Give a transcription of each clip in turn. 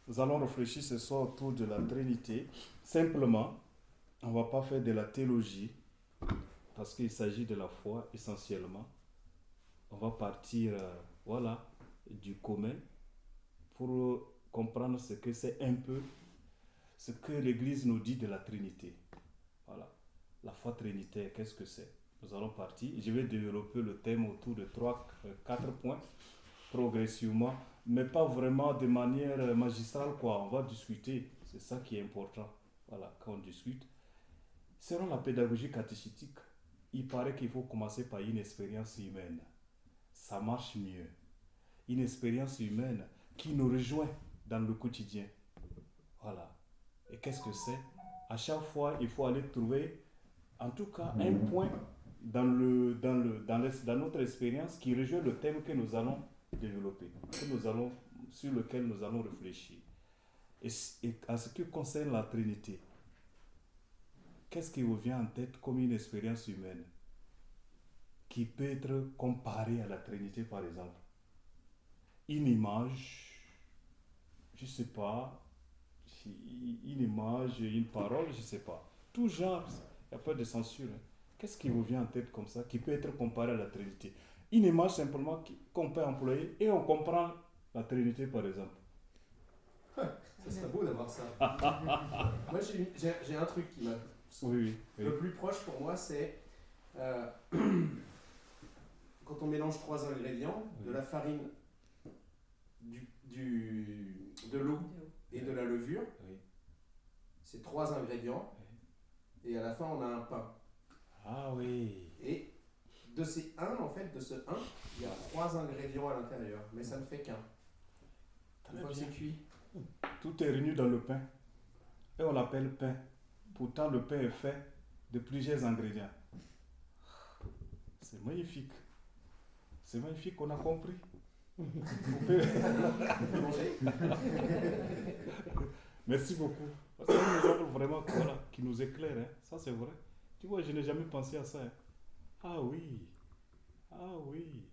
Nous allons réfléchir ce soir autour de la Trinité. Simplement, on ne va pas faire de la théologie parce qu'il s'agit de la foi essentiellement. On va partir voilà, du commun pour comprendre ce que c'est un peu, ce que l'Église nous dit de la Trinité. Voilà. La foi trinitaire, qu'est-ce que c'est? Nous allons partir. Je vais développer le thème autour de 4 points progressivement, mais pas vraiment de manière magistrale, quoi. On va discuter, c'est ça qui est important. Voilà, quand on discute. Selon la pédagogie catéchétique, il paraît qu'il faut commencer par une expérience humaine. Ça marche mieux. Une expérience humaine qui nous rejoint dans le quotidien. Voilà. Et qu'est-ce que c'est? À chaque fois, il faut aller trouver, en tout cas, un point dans notre expérience qui rejoint le thème que nous allons développer, sur lequel nous allons réfléchir. Et en ce qui concerne la Trinité, qu'est-ce qui vous vient en tête comme une expérience humaine qui peut être comparée à la Trinité, par exemple? Une image, je ne sais pas, une image, une parole, je ne sais pas. Tout genre, il n'y a pas de censure. Qu'est-ce qui vous vient en tête comme ça, qui peut être comparé à la Trinité? Une image simplement qu'on peut employer et on comprend la Trinité, par exemple. Ça serait beau d'avoir ça. Moi, j'ai un truc qui m'a... Oui. Le plus proche pour moi, c'est quand on mélange 3 ingrédients, de la farine, de l'eau et de la levure. Oui. C'est 3 ingrédients. Et à la fin, on a un pain. Ah oui. Et de ce 1, il y a 3 ingrédients à l'intérieur. Mais ça ne fait qu'un. Une fois que c'est cuit. Tout est réuni dans le pain. Et on l'appelle pain. Pourtant, le pain est fait de plusieurs ingrédients. C'est magnifique. C'est magnifique, on a compris. Merci beaucoup. C'est un exemple vraiment qui nous éclaire. Hein. Ça, c'est vrai. Tu vois, je n'ai jamais pensé à ça. Hein. Ah oui. Ah oui.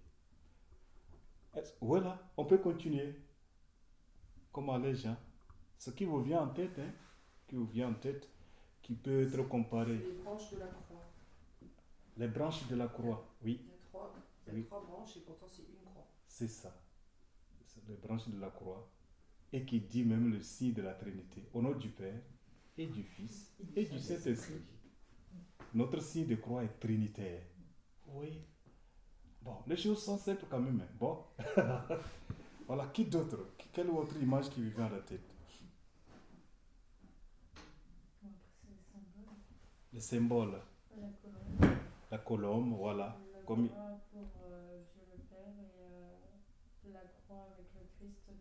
Voilà, on peut continuer. Comment les gens. Ce qui vous vient en tête, hein, qui peut être comparé. Les branches de la croix. Les branches de la croix, oui. Il y a 3 branches et pourtant c'est une croix. C'est ça. C'est les branches de la croix. Et qui dit même le signe de la Trinité. Au nom du Père, et du Fils, et du Saint-Esprit. Notre signe de croix est trinitaire. Oui. Bon, les choses sont simples quand même. Hein. Bon. Voilà, qui d'autre? Quelle autre image qui vous vient à la tête? Les symboles. La colombe, voilà. La croix pour Dieu le Père et la croix avec le Christ pour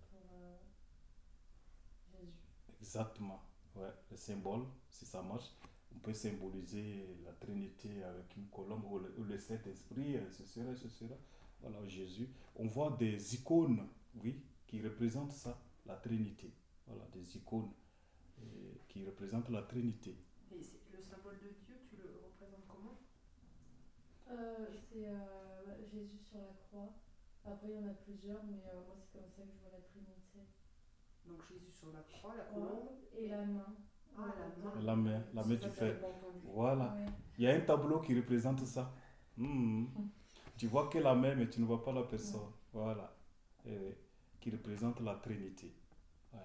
Jésus. Exactement. Ouais, le symbole, si ça marche, on peut symboliser la Trinité avec une colombe ou le Saint-Esprit, ce sera. Voilà, Jésus. On voit des icônes, oui, qui représentent ça, la Trinité. Voilà, des icônes qui représentent la Trinité. Et le symbole de Dieu, tu le représentes comment? C'est Jésus sur la croix. Après, il y en a plusieurs, mais moi, c'est comme ça que je vois la Trinité. Donc Jésus sur la croix, la colombe. Et la main. Ah, la main du Père. Voilà. Ouais. Il y a un tableau qui représente ça. Tu vois que la main, mais tu ne vois pas la personne. Voilà. Qui représente la Trinité. Ouais.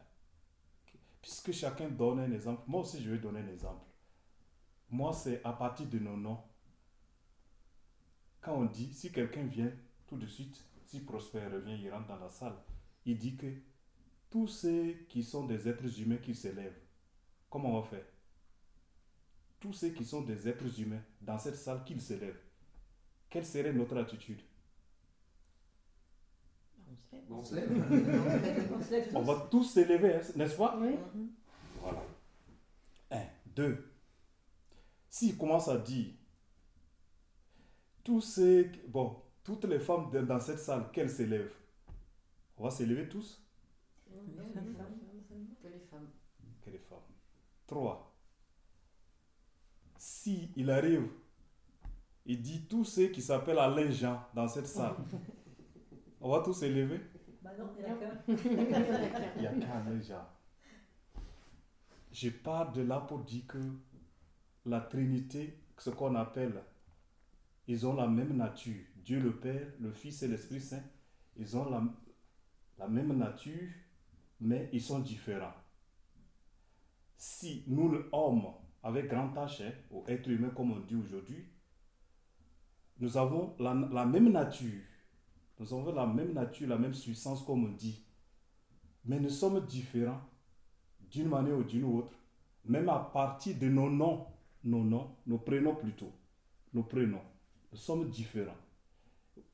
Puisque chacun donne un exemple, moi aussi je vais donner un exemple. Moi, c'est à partir de nos noms. Quand on dit, si quelqu'un vient tout de suite, si Prosper revient, il rentre dans la salle, il dit que tous ceux qui sont des êtres humains qui s'élèvent, comment on va faire? Tous ceux qui sont des êtres humains dans cette salle qui s'élèvent, quelle serait notre attitude? On se lève. On va tous s'élever, n'est-ce pas? Oui. Voilà. 1, 2. S'il commence à dire toutes les femmes dans cette salle, qu'elles s'élèvent, on va s'élever tous? Que les femmes. Que les femmes. 3. Si il arrive, il dit tous ceux qui s'appellent Alain Jean dans cette salle, on va tous s'élever? Bah non, il y en a qu'un. Il y a qu'un Alain déjà. Je pars de là pour dire que la Trinité, ce qu'on appelle, ils ont la même nature. Dieu le Père, le Fils et l'Esprit Saint, ils ont la même nature, mais ils sont différents. Si nous, l'homme, avec grand H, ou être humain comme on dit aujourd'hui, nous avons la même nature, nous avons la même nature, la même substance comme on dit, mais nous sommes différents d'une manière ou d'une autre, même à partir de nos noms, nos prénoms plutôt, nos prénoms, nous sommes différents.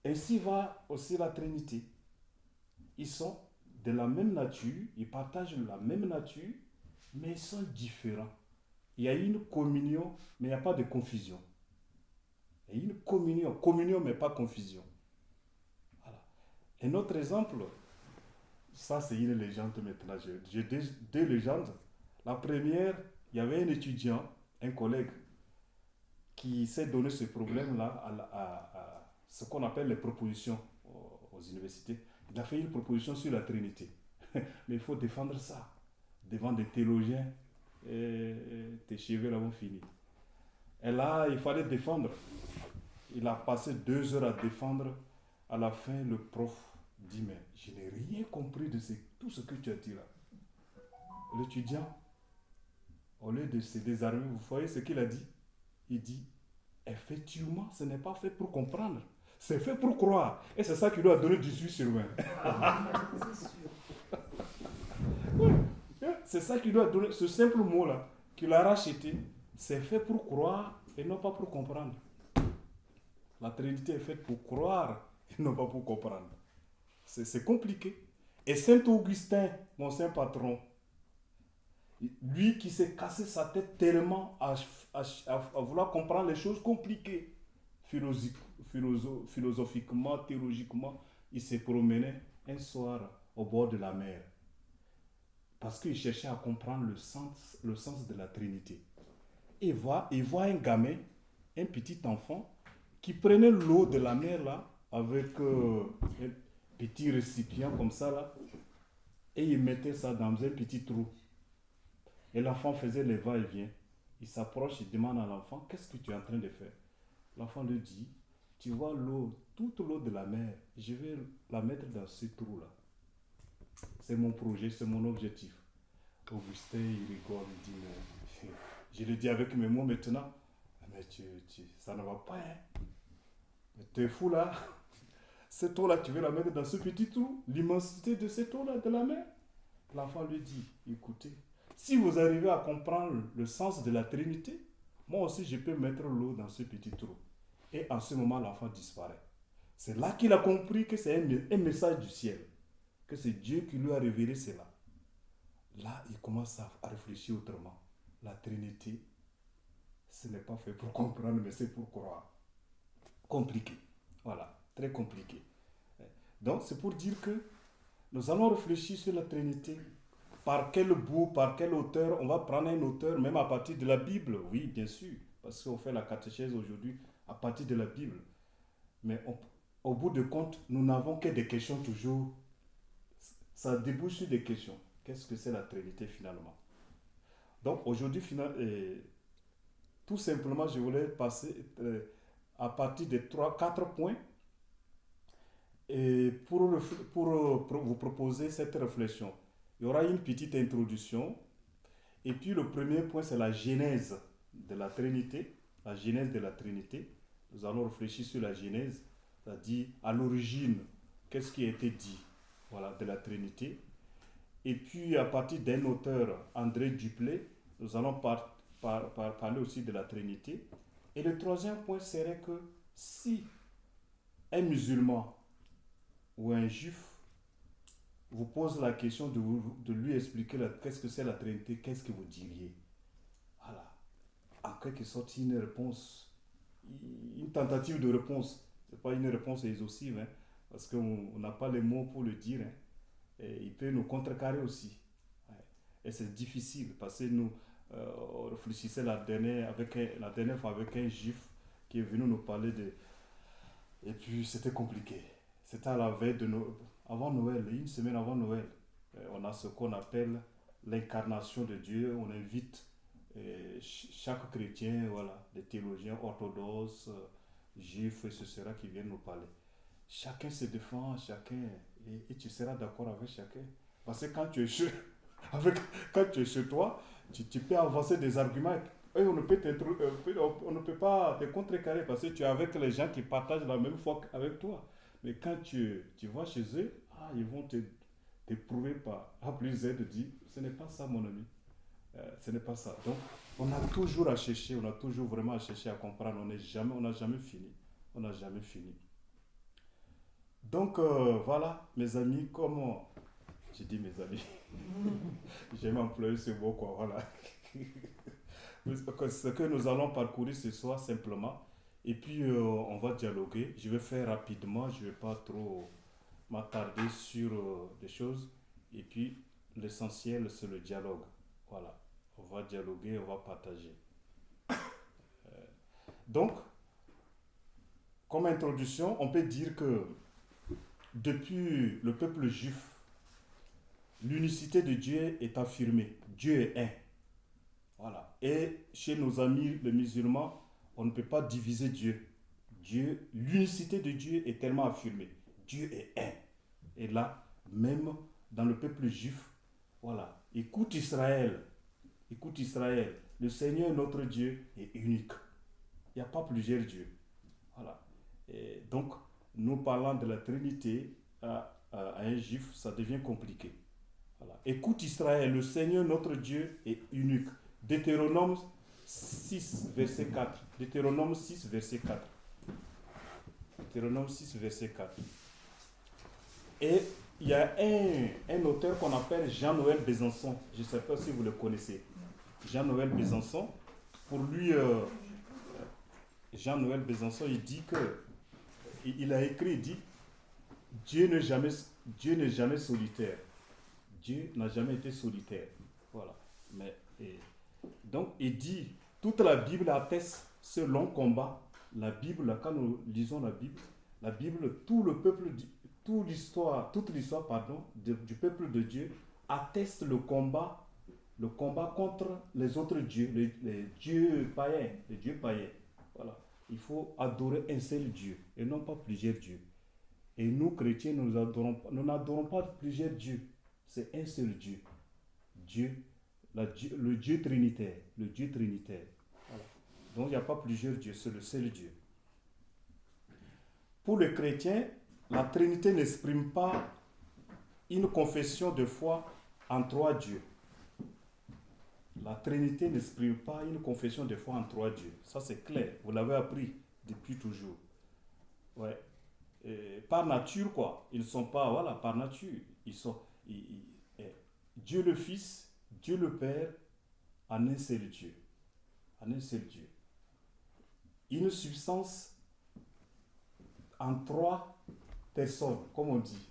Ainsi va aussi la Trinité. Ils sont de la même nature, ils partagent la même nature, mais ils sont différents. Il y a une communion, mais il n'y a pas de confusion. Il y a une communion mais pas confusion. Voilà. Un autre exemple, ça c'est une légende maintenant, j'ai deux légendes. La première, il y avait un étudiant, un collègue, qui s'est donné ce problème-là à ce qu'on appelle les propositions aux universités. Il a fait une proposition sur la Trinité. Mais il faut défendre ça devant des théologiens et tes cheveux là vont finir. Et là, il fallait défendre. Il a passé 2 heures à défendre. À la fin, le prof dit, mais je n'ai rien compris de tout ce que tu as dit là. L'étudiant, au lieu de se désarmer, vous voyez ce qu'il a dit? Il dit, effectivement, ce n'est pas fait pour comprendre. C'est fait pour croire. Et c'est ça qui doit donner 18 sur 20. C'est sûr. C'est ça qui doit donner, ce simple mot-là, qu'il a racheté. C'est fait pour croire et non pas pour comprendre. La Trinité est faite pour croire et non pas pour comprendre. C'est compliqué. Et Saint Augustin, mon saint patron, lui qui s'est cassé sa tête tellement à vouloir comprendre les choses compliquées, philosophiquement, théologiquement, il s'est promené un soir au bord de la mer. Parce qu'il cherchait à comprendre le sens de la Trinité. Il voit un gamin, un petit enfant, qui prenait l'eau de la mer là, avec un petit récipient comme ça là, et il mettait ça dans un petit trou. Et l'enfant faisait les va-et-vient. Il s'approche, il demande à l'enfant, qu'est-ce que tu es en train de faire? L'enfant lui dit, tu vois l'eau, toute l'eau de la mer, je vais la mettre dans ce trou là. C'est mon projet, c'est mon objectif. Augustin, il rigole, il dit, mais je le dis avec mes mots maintenant, mais ça ne va pas, hein. Mais tu es fou là. Cette eau-là, tu veux la mettre dans ce petit trou, l'immensité de cette eau-là, de la mer. L'enfant lui dit, écoutez, si vous arrivez à comprendre le sens de la Trinité, moi aussi je peux mettre l'eau dans ce petit trou. Et en ce moment, l'enfant disparaît. C'est là qu'il a compris que c'est un message du ciel, que c'est Dieu qui lui a révélé cela. Là, il commence à réfléchir autrement. La Trinité, ce n'est pas fait pour comprendre, mais c'est pour croire. Compliqué. Voilà, très compliqué. Donc, c'est pour dire que nous allons réfléchir sur la Trinité. Par quel bout, par quel auteur? On va prendre un auteur, même à partir de la Bible. Oui, bien sûr, parce qu'on fait la catéchèse aujourd'hui à partir de la Bible. Mais au bout de compte, nous n'avons que des questions toujours. Ça débouche sur des questions. Qu'est-ce que c'est la Trinité finalement? Donc aujourd'hui, tout simplement, je voulais passer à partir de 3-4 points et pour vous proposer cette réflexion. Il y aura une petite introduction et puis le premier point, c'est la genèse de la Trinité. La genèse de la Trinité. Nous allons réfléchir sur la genèse, c'est-à-dire à l'origine, qu'est-ce qui a été dit, voilà, de la Trinité. Et puis, à partir d'un auteur, André Duplay, nous allons parler aussi de la Trinité. Et le troisième point serait que si un musulman ou un juif vous pose la question de lui expliquer qu'est-ce que c'est la Trinité, qu'est-ce que vous diriez? Voilà. En quelque sorte, une réponse, une tentative de réponse. Ce n'est pas une réponse exhaustive, hein, parce qu'on n'a pas les mots pour le dire. Hein. Et il peut nous contrecarrer aussi. Ouais. Et c'est difficile parce que nous on réfléchissait la dernière fois avec un juif qui est venu nous parler de... Et puis c'était compliqué. C'était à la veille avant Noël, une semaine avant Noël. On a ce qu'on appelle l'incarnation de Dieu. On invite chaque chrétien, voilà, des théologiens orthodoxes, juifs, et ce sera qui viennent nous parler. Chacun se défend, chacun, et tu seras d'accord avec chacun. Parce que quand tu es quand tu es chez toi, tu peux avancer des arguments. Et on ne peut pas te contrecarrer parce que tu es avec les gens qui partagent la même foi avec toi. Mais quand tu vas chez eux, ils vont te prouver par A plus Z de dire, ce n'est pas ça mon ami. Ce n'est pas ça. Donc, on a toujours à chercher, on a toujours vraiment à chercher à comprendre. On n'a jamais fini. On n'a jamais fini. Donc, voilà, mes amis, comment... J'ai dit mes amis. J'aime employer ce mot, quoi, voilà. Ce que nous allons parcourir ce soir, simplement. Et puis, on va dialoguer. Je vais faire rapidement, je ne vais pas trop m'attarder sur des choses. Et puis, l'essentiel, c'est le dialogue. Voilà. On va dialoguer, on va partager. Donc, comme introduction, on peut dire que depuis le peuple juif, l'unicité de Dieu est affirmée. Dieu est un. Voilà. Et chez nos amis les musulmans, on ne peut pas diviser Dieu. L'unicité de Dieu est tellement affirmée. Dieu est un. Et là, même dans le peuple juif, voilà. Écoute Israël, le Seigneur notre Dieu est unique. Il n'y a pas plusieurs dieux. Voilà. Et donc, nous parlant de la Trinité à un juif, ça devient compliqué. Voilà. Écoute Israël, le Seigneur notre Dieu est unique. Deutéronome 6, verset 4. Deutéronome 6, verset 4. Deutéronome 6, verset 4. Et il y a un auteur qu'on appelle Jean-Noël Besançon. Je ne sais pas si vous le connaissez. Jean-Noël Besançon. Pour lui, Jean-Noël Besançon, il dit que, il a écrit, il dit, Dieu n'est jamais solitaire. Dieu n'a jamais été solitaire. Voilà. Donc, il dit, toute la Bible atteste ce long combat. La Bible, quand nous lisons la Bible, toute l'histoire, du peuple de Dieu atteste le combat contre les autres dieux, les dieux païens. Voilà. Il faut adorer un seul Dieu et non pas plusieurs dieux. Et nous, chrétiens, nous n'adorons pas plusieurs dieux. C'est un seul Dieu. Le Dieu trinitaire. Voilà. Donc il n'y a pas plusieurs dieux, c'est le seul Dieu. Pour les chrétiens, la Trinité n'exprime pas une confession de foi en trois dieux. La Trinité n'exprime pas une confession de foi en trois dieux. Ça c'est clair, vous l'avez appris depuis toujours. Ouais. Par nature, quoi. Ils ne sont pas, voilà, par nature. Dieu le Fils, Dieu le Père, en un seul Dieu. En un seul Dieu. Une substance en trois personnes, comme on dit.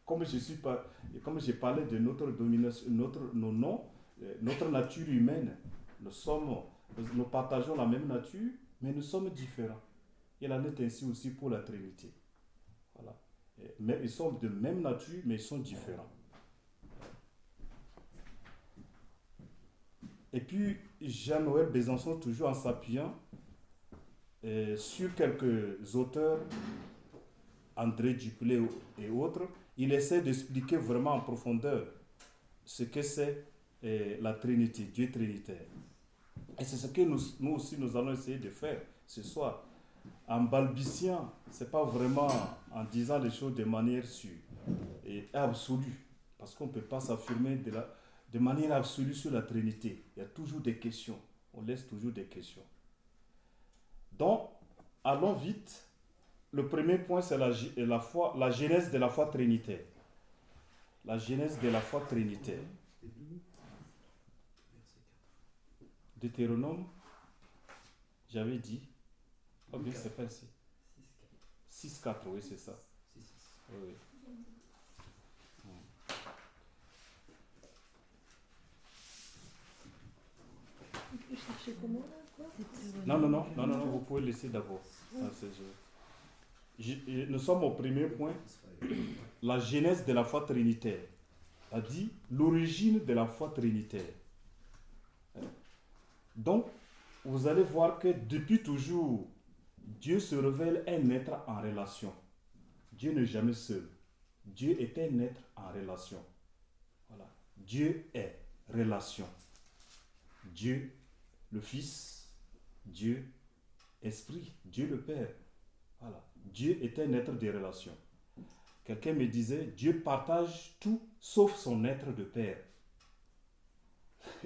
Comme j'ai parlé de notre domination, notre nature humaine, nous partageons la même nature, mais nous sommes différents. Il en est ainsi aussi pour la Trinité. Voilà. Mais ils sont de même nature, mais ils sont différents. Et puis, Jean-Noël Besançon, toujours en s'appuyant sur quelques auteurs, André Dupulet et autres, il essaie d'expliquer vraiment en profondeur ce que c'est la Trinité, Dieu trinitaire. Et c'est ce que nous aussi nous allons essayer de faire ce soir. En balbutiant, ce n'est pas vraiment en disant les choses de manière sûre et absolue, parce qu'on ne peut pas s'affirmer de manière absolue sur la Trinité. Il y a toujours des questions, on laisse toujours des questions. Donc, allons vite. Le premier point, c'est la genèse de la foi trinitaire. La genèse de la foi trinitaire. Deutéronome, j'avais dit. Oh bien, c'est pas ici. 6-4, oui, c'est ça. Oui. Tu cherchais comment là, quoi? Non, vous pouvez laisser d'abord. Nous sommes au premier point, la genèse de la foi trinitaire. a dit l'origine de la foi trinitaire. Donc, vous allez voir que depuis toujours, Dieu se révèle un être en relation. Dieu n'est jamais seul. Dieu est un être en relation. Voilà. Dieu est relation. Dieu, le Fils, Dieu, Esprit, Dieu le Père. Voilà. Dieu est un être de relation. Quelqu'un me disait, Dieu partage tout sauf son être de Père.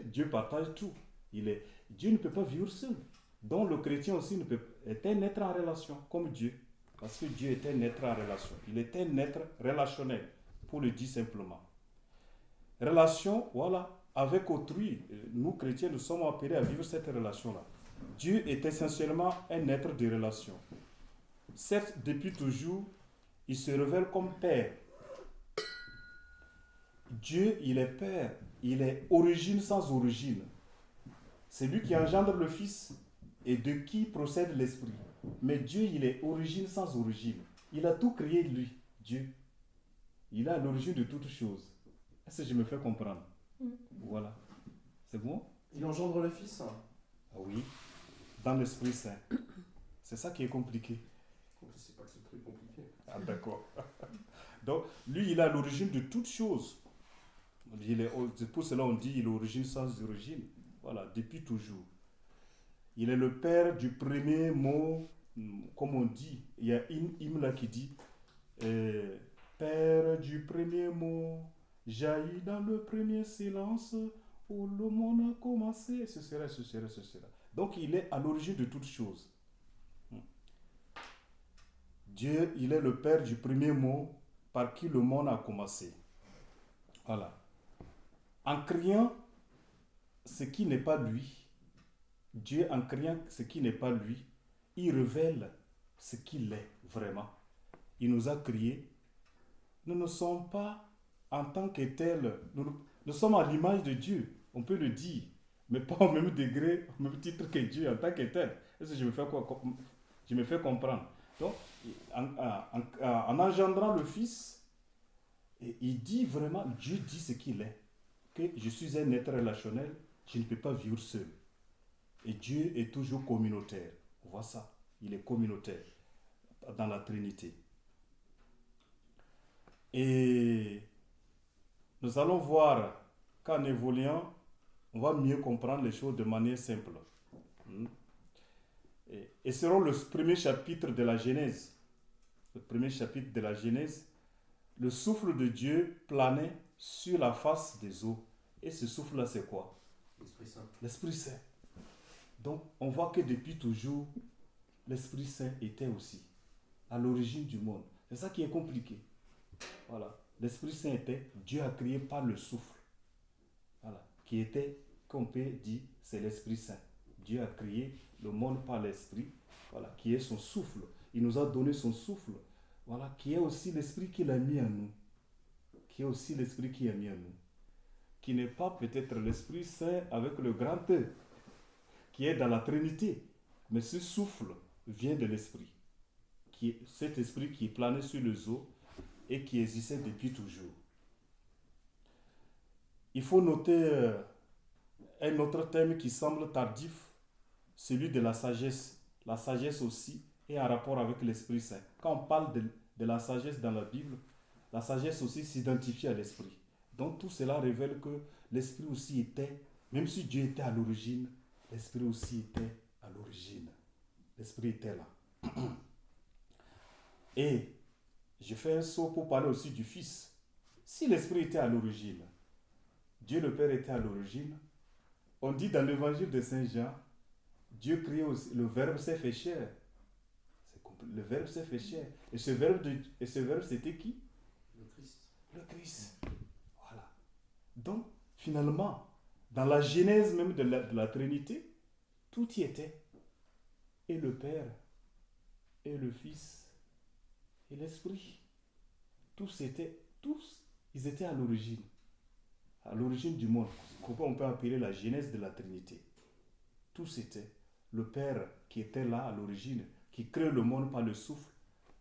Dieu partage tout. Dieu ne peut pas vivre seul. Donc le chrétien aussi est un être en relation, comme Dieu. Parce que Dieu est un être en relation. Il est un être relationnel, pour le dire simplement. Relation, voilà, avec autrui. Nous, chrétiens, nous sommes appelés à vivre cette relation-là. Dieu est essentiellement un être de relation. Certes, depuis toujours, il se révèle comme Père. Dieu, il est Père. Il est origine sans origine. C'est lui qui engendre le Fils et de qui procède l'Esprit. Mais Dieu, il est origine sans origine. Il a tout créé, lui, Dieu. Il est à l'origine de toutes choses. Est-ce que je me fais comprendre? Voilà. C'est bon? Il engendre le Fils. Ah oui. Dans l'Esprit Saint. C'est ça qui est compliqué. Je sais pas que c'est très compliqué. Ah d'accord. Donc, lui, il est à l'origine de toutes choses. C'est pour cela on dit il est origine sans origine. Voilà, depuis toujours. Il est le père du premier mot, comme on dit. Il y a une hymne là qui dit Père du premier mot, jaillit dans le premier silence où le monde a commencé. Ce sera. Donc il est à l'origine de toutes choses. Dieu, il est le père du premier mot par qui le monde a commencé. Voilà. En criant ce qui n'est pas lui, Dieu, en criant ce qui n'est pas lui, il révèle ce qu'il est vraiment. Il nous a créés. Nous ne sommes pas en tant que tels. Nous sommes à l'image de Dieu, on peut le dire, mais pas au même degré, au même titre que Dieu en tant que tel. Est-ce que je me fais comprendre? Donc, en engendrant le Fils, il dit vraiment, Dieu dit ce qu'il est, que je suis un être relationnel, je ne peux pas vivre seul. Et Dieu est toujours communautaire. On voit ça, il est communautaire dans la Trinité. Et nous allons voir qu'en évoluant, on va mieux comprendre les choses de manière simple. Et selon le premier chapitre de la Genèse, le souffle de Dieu planait sur la face des eaux. Et ce souffle-là, c'est quoi? L'Esprit Saint. L'Esprit Saint. Donc, on voit que depuis toujours, l'Esprit Saint était aussi à l'origine du monde. C'est ça qui est compliqué. Voilà. L'Esprit Saint était, Dieu a créé par le souffle. Voilà. Qui était, qu'on peut dire, c'est l'Esprit Saint. Dieu a créé le monde par l'Esprit, voilà, qui est son souffle. Il nous a donné son souffle, voilà, qui est aussi l'Esprit qu'il a mis en nous. Qui est aussi l'Esprit qui a mis en nous. Qui n'est pas peut-être l'Esprit Saint avec le grand E, qui est dans la Trinité. Mais ce souffle vient de l'Esprit. Cet Esprit qui planait sur les eaux et qui existait depuis toujours. Il faut noter un autre thème qui semble tardif, celui de la sagesse. La sagesse aussi est en rapport avec l'Esprit Saint. Quand on parle de la sagesse dans la Bible, la sagesse aussi s'identifie à l'Esprit. Donc tout cela révèle que l'Esprit aussi était, même si Dieu était à l'origine, l'Esprit aussi était à l'origine. L'Esprit était là. Et je fais un saut pour parler aussi du Fils. Si l'Esprit était à l'origine, Dieu le Père était à l'origine, on dit dans l'évangile de Saint Jean, Dieu créait aussi, le Verbe s'est fait chair. Le Verbe s'est fait chair. Et ce Verbe c'était qui? Le Christ. Le Christ. Voilà. Donc, finalement, dans la genèse même de la Trinité, tout y était. Et le Père, et le Fils, et l'Esprit. Tous, ils étaient à l'origine du monde. On peut appeler la genèse de la Trinité. Tous étaient. Le Père qui était là à l'origine, qui crée le monde par le souffle.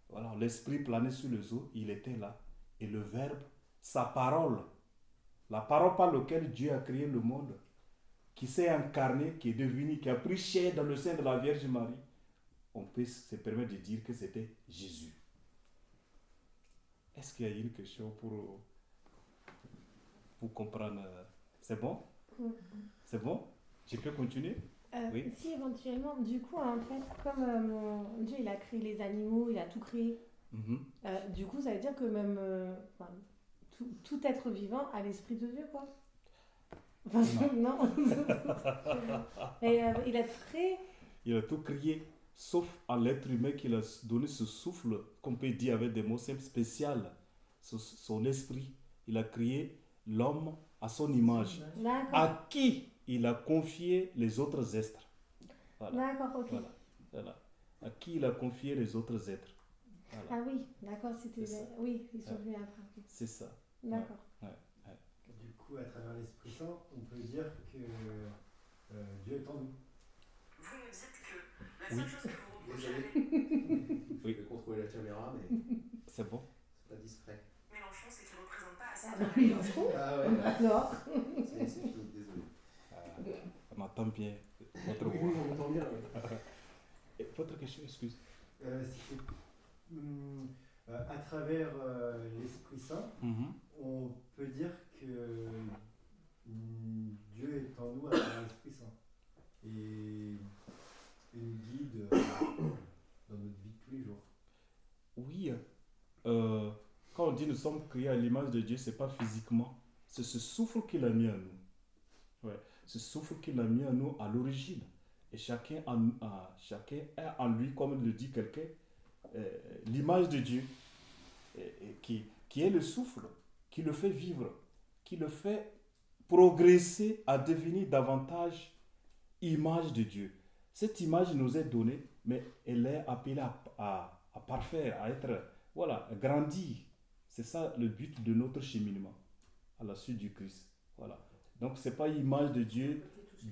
Voilà, l'Esprit planait sur les eaux, il était là. Et le Verbe, sa parole, La parole par laquelle Dieu a créé le monde, qui s'est incarné, qui est devenu, qui a pris chair dans le sein de la Vierge Marie, on peut se permettre de dire que c'était Jésus. Est-ce qu'il y a une question pour comprendre? C'est bon? C'est bon? Je peux continuer? Oui. Si, éventuellement, du coup, en fait, comme Dieu, il a créé les animaux, il a tout créé, Mhm. du coup, ça veut dire que même enfin, tout être vivant a l'esprit de Dieu, quoi. Enfin, non. Et il a tout créé. Il a tout créé, sauf à l'être humain qu'il a donné ce souffle, qu'on peut dire avec des mots simples, spécial, son esprit. Il a créé l'homme à son image, D'accord. à qui il a confié les autres êtres. Voilà. D'accord, ok. Voilà. Voilà. À qui il a confié les autres êtres. Voilà. Ah oui, d'accord, c'était... C'est ça. Oui, ils sont venus après. Ok. C'est ça. D'accord. Du coup, à travers l'Esprit Saint, on peut dire que Dieu est en nous. Vous me dites que la Oui. seule chose que vous reprochez Désolé. à Je vais contrôler la caméra, mais C'est bon? c'est pas discret. Mélenchon, c'est qu'il ne représente pas assez Ah, bien. Mélenchon. Ah ouais, Alors, c'est fini, désolé. On entend bien votre Oui, voix. on entend bien. Et votre question, excuse. À travers l'Esprit Saint, Mhm. on peut dire que Dieu est en nous à travers l'Esprit Saint et nous guide dans notre vie de tous les jours. Oui, quand on dit nous sommes créés à l'image de Dieu, c'est pas physiquement, c'est ce souffle qu'il a mis en nous. Ouais. Ce souffle qu'il a mis en nous à l'origine. Et chacun a en lui, comme le dit quelqu'un, l'image de Dieu, qui est le souffle, qui le fait vivre, qui le fait progresser à devenir davantage image de Dieu. Cette image nous est donnée, mais elle est appelée à parfaire, à être, voilà, à grandir. C'est ça le but de notre cheminement à la suite du Christ. Voilà. Donc, ce n'est pas l'image de Dieu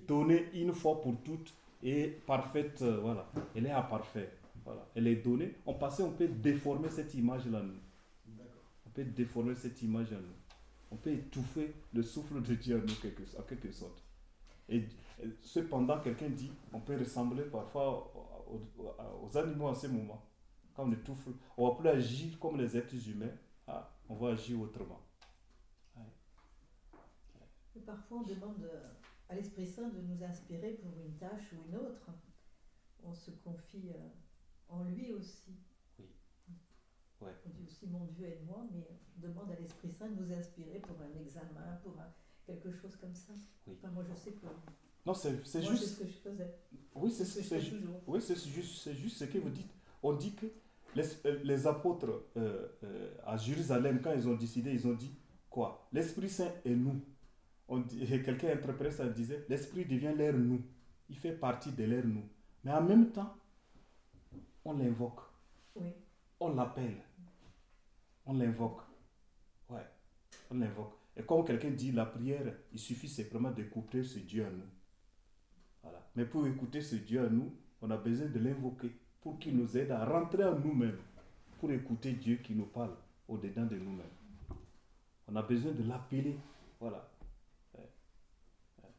donnée une fois pour toutes et parfaite. Voilà. Elle est à parfaire. Voilà. Elle est donnée. On peut déformer cette image-là. D'accord. On peut déformer cette image en nous. On peut étouffer le souffle de Dieu en nous, en quelque sorte. Et cependant, quelqu'un dit, on peut ressembler parfois aux animaux en ce moment. Quand on étouffe, on va plus agir comme les êtres humains. Ah, on va agir autrement. Et parfois, on demande à l'Esprit Saint de nous inspirer pour une tâche ou une autre. On se confie en lui aussi. Oui. Ouais. On dit aussi mon Dieu aide-moi, mais on demande à l'Esprit Saint de nous inspirer pour un examen, pour quelque chose comme ça. Oui. Enfin, moi, je sais que Non, c'est moi, c'est juste. ce que je faisais. Oui, c'est ce que je c'est fais ju- toujours. oui, c'est juste ce que vous dites. On dit que les apôtres à Jérusalem, quand ils ont décidé, ils ont dit quoi? L'Esprit Saint est nous. Et quelqu'un interprète ça, disait l'Esprit devient l'air nous. Il fait partie de l'air nous. Mais en même temps, on l'invoque. Oui. On l'appelle. On l'invoque. Ouais, on l'invoque. Et comme quelqu'un dit, la prière, il suffit simplement d'écouter ce Dieu en nous. Voilà. Mais pour écouter ce Dieu en nous, on a besoin de l'invoquer pour qu'il nous aide à rentrer en nous-mêmes, pour écouter Dieu qui nous parle au-dedans de nous-mêmes. On a besoin de l'appeler. Voilà. Ouais. Ouais.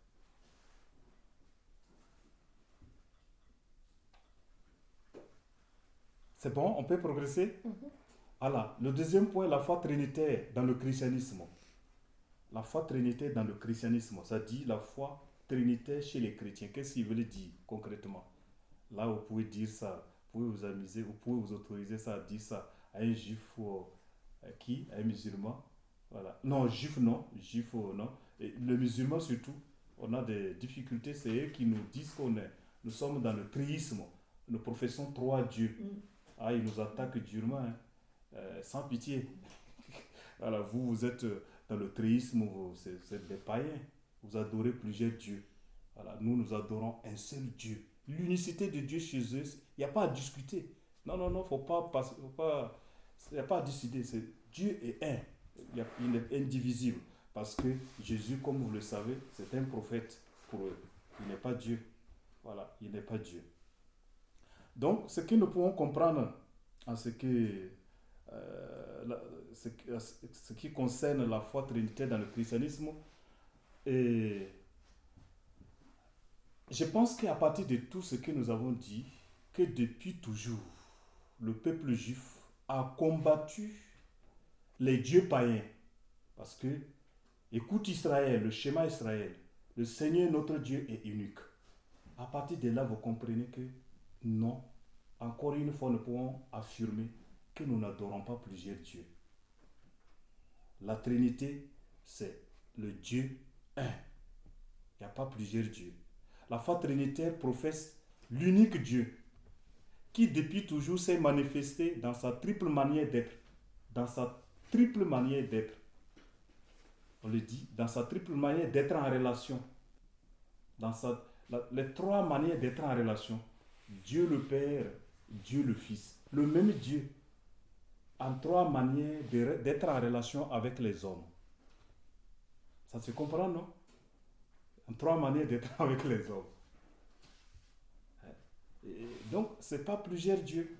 C'est bon, on peut progresser? Voilà. Le deuxième point, la foi trinitaire dans le christianisme. La foi trinitaire dans le christianisme, ça dit la foi trinitaire chez les chrétiens. Qu'est-ce qu'il veut dire concrètement? Là, vous pouvez dire ça, vous pouvez vous amuser, vous pouvez vous autoriser ça à dire ça à un juif ou à un musulman. Voilà. Non, juif non, non. Et le musulman surtout, on a des difficultés, c'est eux qui nous disent nous sommes dans le théisme, nous professons trois dieux. Ah, ils nous attaquent durement, hein. Sans pitié. Voilà, vous êtes dans le théisme, vous êtes des païens, vous adorez plusieurs dieux. Voilà, nous adorons un seul Dieu. L'unicité de Dieu chez eux, il n'y a pas à discuter. Non, il n'y a pas à décider. Dieu est un. Il est indivisible. Parce que Jésus, comme vous le savez, c'est un prophète pour eux. Il n'est pas Dieu. Voilà, il n'est pas Dieu. Donc, ce que nous pouvons comprendre en ce qui ce qui concerne la foi trinitaire dans le christianisme. Et je pense qu'à partir de tout ce que nous avons dit, que depuis toujours, le peuple juif a combattu les dieux païens. Parce que, écoute Israël, le schéma Israël, le Seigneur notre Dieu est unique. À partir de là, vous comprenez que non, encore une fois, nous pouvons affirmer que nous n'adorons pas plusieurs dieux. La Trinité, c'est le Dieu un. Il n'y a pas plusieurs dieux. La foi trinitaire professe l'unique Dieu qui depuis toujours s'est manifesté dans sa triple manière d'être. Dans sa triple manière d'être. On le dit, dans sa triple manière d'être en relation. Les trois manières d'être en relation. Dieu le Père, Dieu le Fils. Le même Dieu en trois manières d'être en relation avec les hommes. Ça se comprend, non? En trois manières d'être avec les hommes. Et donc, ce n'est pas plusieurs dieux.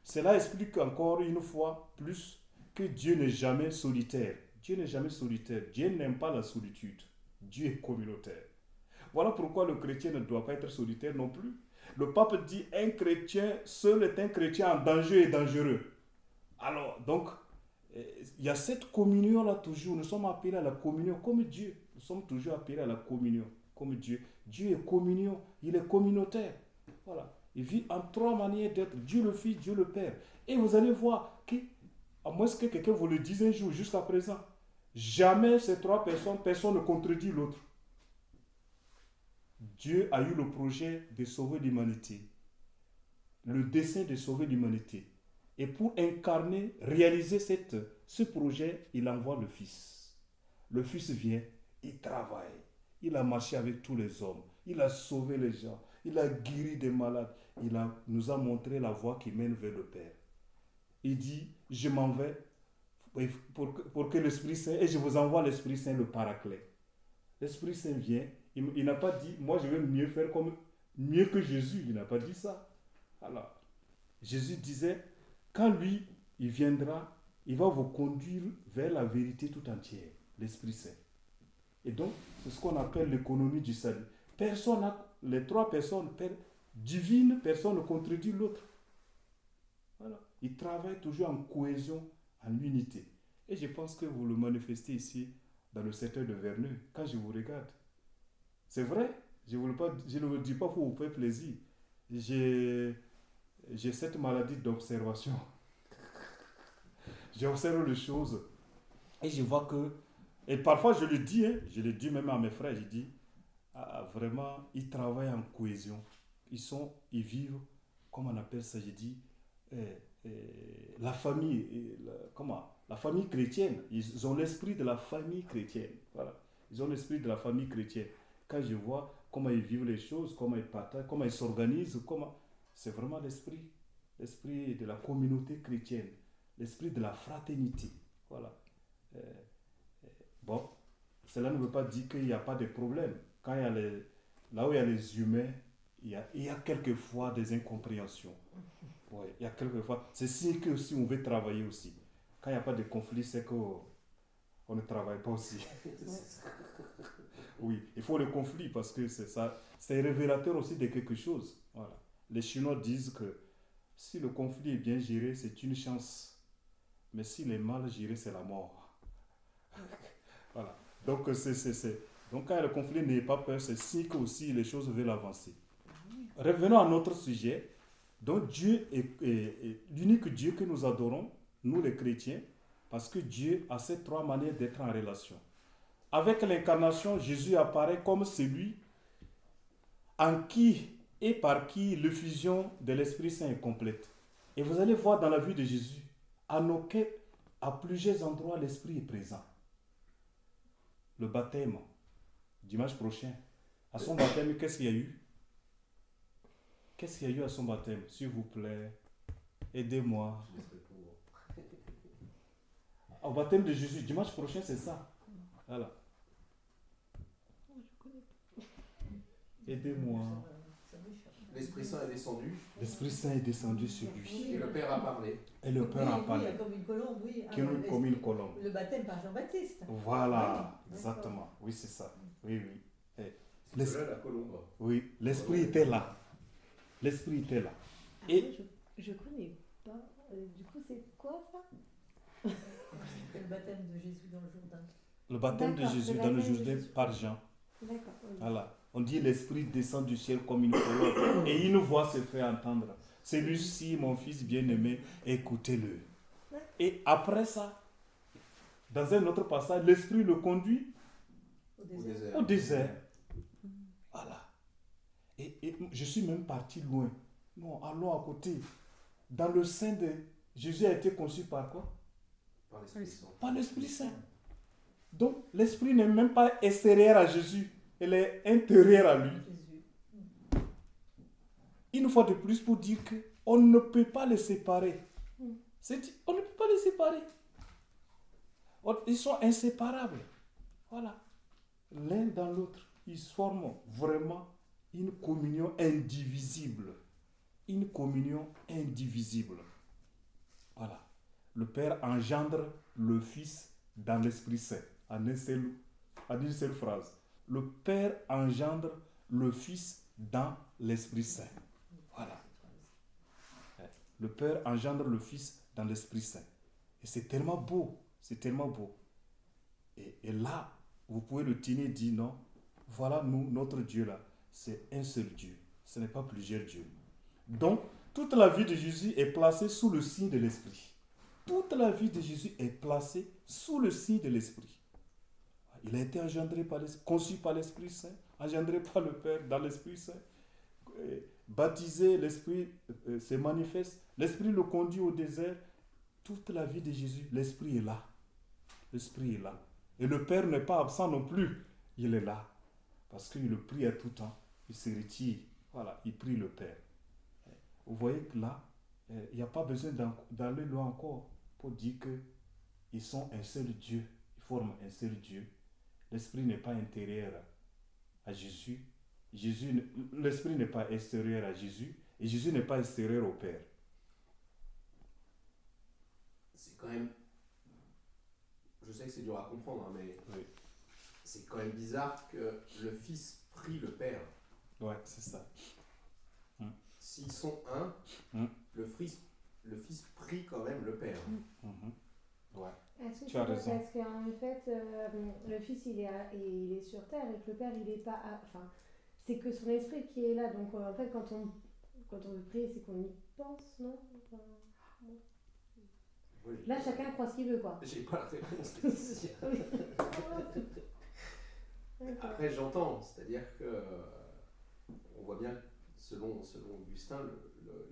Cela explique encore une fois plus que Dieu n'est jamais solitaire. Dieu n'est jamais solitaire. Dieu n'aime pas la solitude. Dieu est communautaire. Voilà pourquoi le chrétien ne doit pas être solitaire non plus. Le pape dit un chrétien seul est un chrétien en danger et dangereux. Alors, donc, il y a cette communion-là toujours. Nous sommes appelés à la communion comme Dieu. Nous sommes toujours appelés à la communion comme Dieu. Dieu est communion. Il est communautaire. Voilà. Il vit en trois manières d'être. Dieu le Fils, Dieu le Père. Et vous allez voir que, à moins que quelqu'un vous le dise un jour, jusqu'à présent, jamais ces trois personnes, personne ne contredit l'autre. Dieu a eu le projet de sauver l'humanité. Le dessein de sauver l'humanité. Et pour incarner, réaliser ce projet, il envoie le Fils. Le Fils vient, il travaille. Il a marché avec tous les hommes. Il a sauvé les gens. Il a guéri des malades. Nous a montré la voie qui mène vers le Père. Il dit, je m'en vais pour que l'Esprit Saint, et je vous envoie l'Esprit Saint, le Paraclet. L'Esprit Saint vient. Il n'a pas dit, moi je vais mieux faire mieux que Jésus. Il n'a pas dit ça. Alors, Jésus disait, quand lui, il viendra, il va vous conduire vers la vérité tout entière, l'Esprit Saint. Et donc, c'est ce qu'on appelle l'économie du salut. Les trois personnes divines, personne ne contredit l'autre. Voilà. Ils travaillent toujours en cohésion, en unité. Et je pense que vous le manifestez ici, dans le secteur de Verneuil, quand je vous regarde. C'est vrai, je ne le dis pas pour vous faire plaisir. J'ai cette maladie d'observation. J'observe les choses et je vois que, et parfois je le dis même à mes frères, je dis, vraiment, ils travaillent en cohésion. Ils vivent, comment on appelle ça, je dis, la famille, la famille chrétienne. Ils ont l'esprit de la famille chrétienne. Voilà. Ils ont l'esprit de la famille chrétienne. Quand je vois comment ils vivent les choses, comment ils partagent, comment ils s'organisent, c'est vraiment l'esprit de la communauté chrétienne, l'esprit de la fraternité. Voilà. Bon, cela ne veut pas dire qu'il n'y a pas de problème. Quand là où il y a les humains, il y a quelquefois des incompréhensions. Ouais, il y a quelquefois. C'est signe que aussi on veut travailler aussi. Quand il n'y a pas de conflit, c'est qu'on ne travaille pas aussi. Oui, il faut le conflit parce que c'est ça. C'est révélateur aussi de quelque chose. Voilà. Les Chinois disent que si le conflit est bien géré, c'est une chance. Mais s'il est mal géré, c'est la mort. Voilà. Donc, donc quand le conflit n'est pas peur, c'est signe que aussi les choses veulent avancer. Revenons à notre sujet. Donc Dieu est l'unique Dieu que nous adorons, nous les chrétiens, parce que Dieu a ces trois manières d'être en relation. Avec l'incarnation, Jésus apparaît comme celui en qui et par qui l'effusion de l'Esprit Saint est complète. Et vous allez voir dans la vie de Jésus, à plusieurs endroits, l'Esprit est présent. Le baptême, dimanche prochain. À son baptême, qu'est-ce qu'il y a eu? Qu'est-ce qu'il y a eu à son baptême? S'il vous plaît, aidez-moi. Au baptême de Jésus, dimanche prochain, c'est ça. Voilà. Aidez-moi. L'Esprit Saint est descendu L'Esprit Saint est descendu sur lui. et le Père a parlé. Et le Père a Oui, parlé. comme une colombe, oui. Ah, Comme une colombe. Le baptême par Jean-Baptiste. Voilà, Oui, exactement. Oui, c'est ça. Oui, oui. Eh, C'est l'esprit- là la colombe. Oui, l'Esprit était là. L'Esprit était là. Ah, Et- je connais pas. Du coup, c'est quoi ça? Le baptême de Jésus dans le Jourdain. Le baptême de D'accord, Jésus le dans le baptême de Jourdain Jésus. par Jean. D'accord. Oui. Voilà. On dit l'Esprit descend du ciel comme une colombe et une voix se fait entendre. Celui-ci, mon fils bien-aimé, écoutez-le. Et après ça, dans un autre passage, l'Esprit le conduit Au Au désert. désert. au désert. Voilà. Et je suis même parti loin. Non, allons à côté. Dans le sein de Jésus a été conçu par quoi? Par l'Esprit Saint. Par l'Esprit Saint. Donc, l'Esprit n'est même pas extérieur à Jésus. Il est intérieur à lui. Jésus. Une fois de plus pour dire que on ne peut pas les séparer. Mm. On ne peut pas les séparer. Ils sont inséparables. Voilà. L'un dans l'autre, ils forment vraiment une communion indivisible. Une communion indivisible. Voilà. Le Père engendre le Fils dans l'Esprit Saint. En une seule phrase. Le Père engendre le Fils dans l'Esprit Saint. Voilà. Le Père engendre le Fils dans l'Esprit Saint. Et c'est tellement beau. C'est tellement beau. Et là, vous pouvez le tenir et dire non, voilà nous, notre Dieu là, c'est un seul Dieu. Ce n'est pas plusieurs dieux. Donc, toute la vie de Jésus est placée sous le signe de l'Esprit. Toute la vie de Jésus est placée sous le signe de l'Esprit. Il a été engendré conçu par l'Esprit Saint, engendré par le Père dans l'Esprit Saint, baptisé, l'Esprit se manifeste, l'Esprit le conduit au désert. Toute la vie de Jésus, l'Esprit est là. L'Esprit est là. Et le Père n'est pas absent non plus. Il est là. Parce qu'il le prie à tout temps. Il se retire. Voilà, il prie le Père. Vous voyez que là, il n'y a pas besoin d'aller loin encore pour dire qu'ils sont un seul Dieu. Ils forment un seul Dieu. L'Esprit n'est pas intérieur à Jésus. L'Esprit n'est pas extérieur à Jésus. Et Jésus n'est pas extérieur au Père. C'est quand même. Je sais que c'est dur à comprendre, hein, mais Oui. c'est quand même bizarre que le Fils prie le Père. Ouais, c'est ça. S'ils sont un, Mm. le Fils prie quand même le Père. Mhm. Ouais. Est-ce que Tu c'est as pas raison. parce qu'en fait, le Fils il est sur terre et que le Père il est pas. Enfin, c'est que son esprit qui est là. Donc en fait, quand on veut prier, c'est qu'on y pense, non? Enfin, Oui. là, chacun croit ce qu'il veut, quoi. J'ai pas la réponse. Laetitia. D'accord. Après, j'entends, c'est-à-dire que on voit bien, selon Augustin,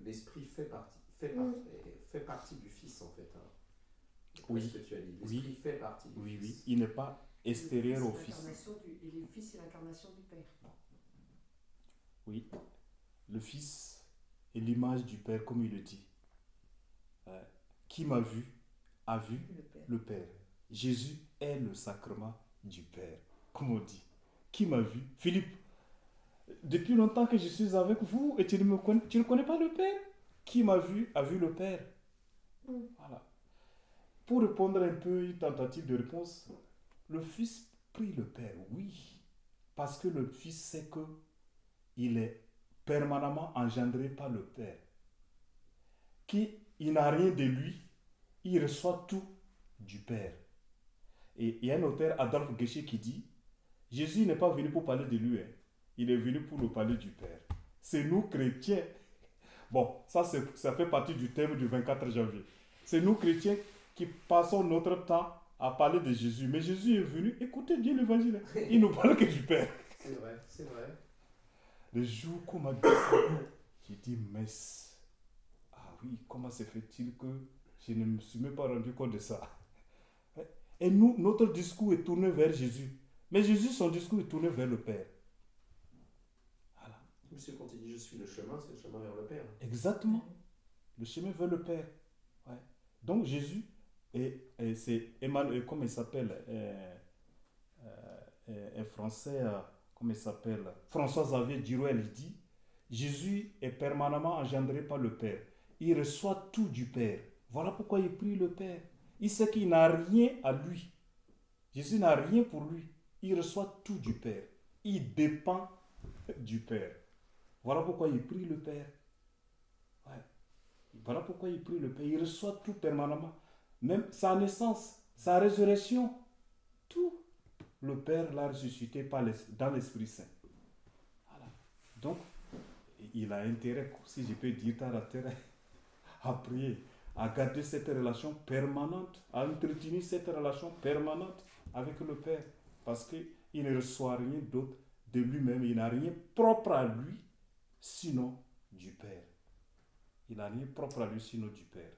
l'esprit fait partie du Fils en fait. Hein. Oui. Ce que tu as dit. Oui. L'esprit fait partie du Oui, oui. Fils. Il n'est pas extérieur au Le Fils. Et le Fils, c'est l'incarnation du Père. Oui. Le Fils est l'image du Père, comme il le dit. Qui m'a vu, a vu Le Père. le Père. Jésus est le sacrement du Père, comme on dit. Qui m'a vu? Philippe, depuis longtemps que je suis avec vous et tu ne connais pas le Père? Qui m'a vu, a vu le Père. Mm. Voilà. Pour répondre un peu, une tentative de réponse, le Fils prie le Père, oui. Parce que le Fils sait que il est permanemment engendré par le Père. Il n'a rien de lui, il reçoit tout du Père. Et il y a un auteur, Adolphe Guéché, qui dit Jésus n'est pas venu pour parler de lui, hein. Il est venu pour nous parler du Père. C'est nous chrétiens. Bon, ça fait partie du thème du 24 janvier. C'est nous chrétiens qui passons notre temps à parler de Jésus. Mais Jésus est venu, écoutez bien l'évangile, il nous parle que du Père. C'est vrai, c'est vrai. Le jour qu'on m'a dit ça, j'ai dit, mais ah oui, comment se fait-il que je ne me suis même pas rendu compte de ça? Et nous, notre discours est tourné vers Jésus. Mais Jésus, son discours est tourné vers le Père. Voilà. Monsieur, quand il dit je suis le chemin, c'est le chemin vers le Père. Exactement. Le chemin vers le Père. Ouais. Donc Jésus, et c'est Emmanuel, comment il s'appelle un Français, comment il s'appelle François Xavier Girouel, il dit Jésus est permanemment engendré par le Père. Il reçoit tout du Père. Voilà pourquoi il prie le Père. Il sait qu'il n'a rien à lui. Jésus n'a rien pour lui. Il reçoit tout du Père. Il dépend du Père. Voilà pourquoi il prie le Père. Ouais. Voilà pourquoi il prie le Père. Il reçoit tout permanemment. Même sa naissance, sa résurrection, tout. Le Père l'a ressuscité dans l'Esprit Saint. Voilà. Donc, il a intérêt, si je peux dire, à l'intérêt, à prier, à garder cette relation permanente, à entretenir cette relation permanente avec le Père. Parce qu'il ne reçoit rien d'autre de lui-même. Il n'a rien propre à lui, sinon du Père. Il n'a rien propre à lui, sinon du Père.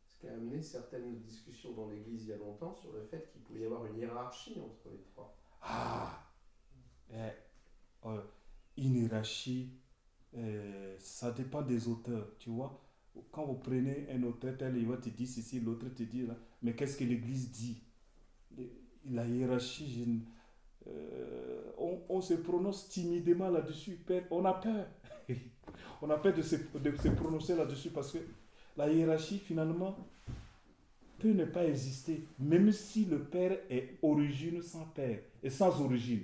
Ce qui a amené certaines discussions dans l'Église il y a longtemps sur le fait qu'il pouvait y avoir une hiérarchie entre les trois. Une hiérarchie, ça dépend des auteurs, tu vois. Quand vous prenez un auteur tel, il va te dire ceci, l'autre te dit là. Mais qu'est-ce que l'Église dit? La hiérarchie, on se prononce timidement là-dessus. On a peur. On a peur de se prononcer là-dessus parce que la hiérarchie, finalement, peut ne pas exister, même si le Père est origine sans Père et sans origine.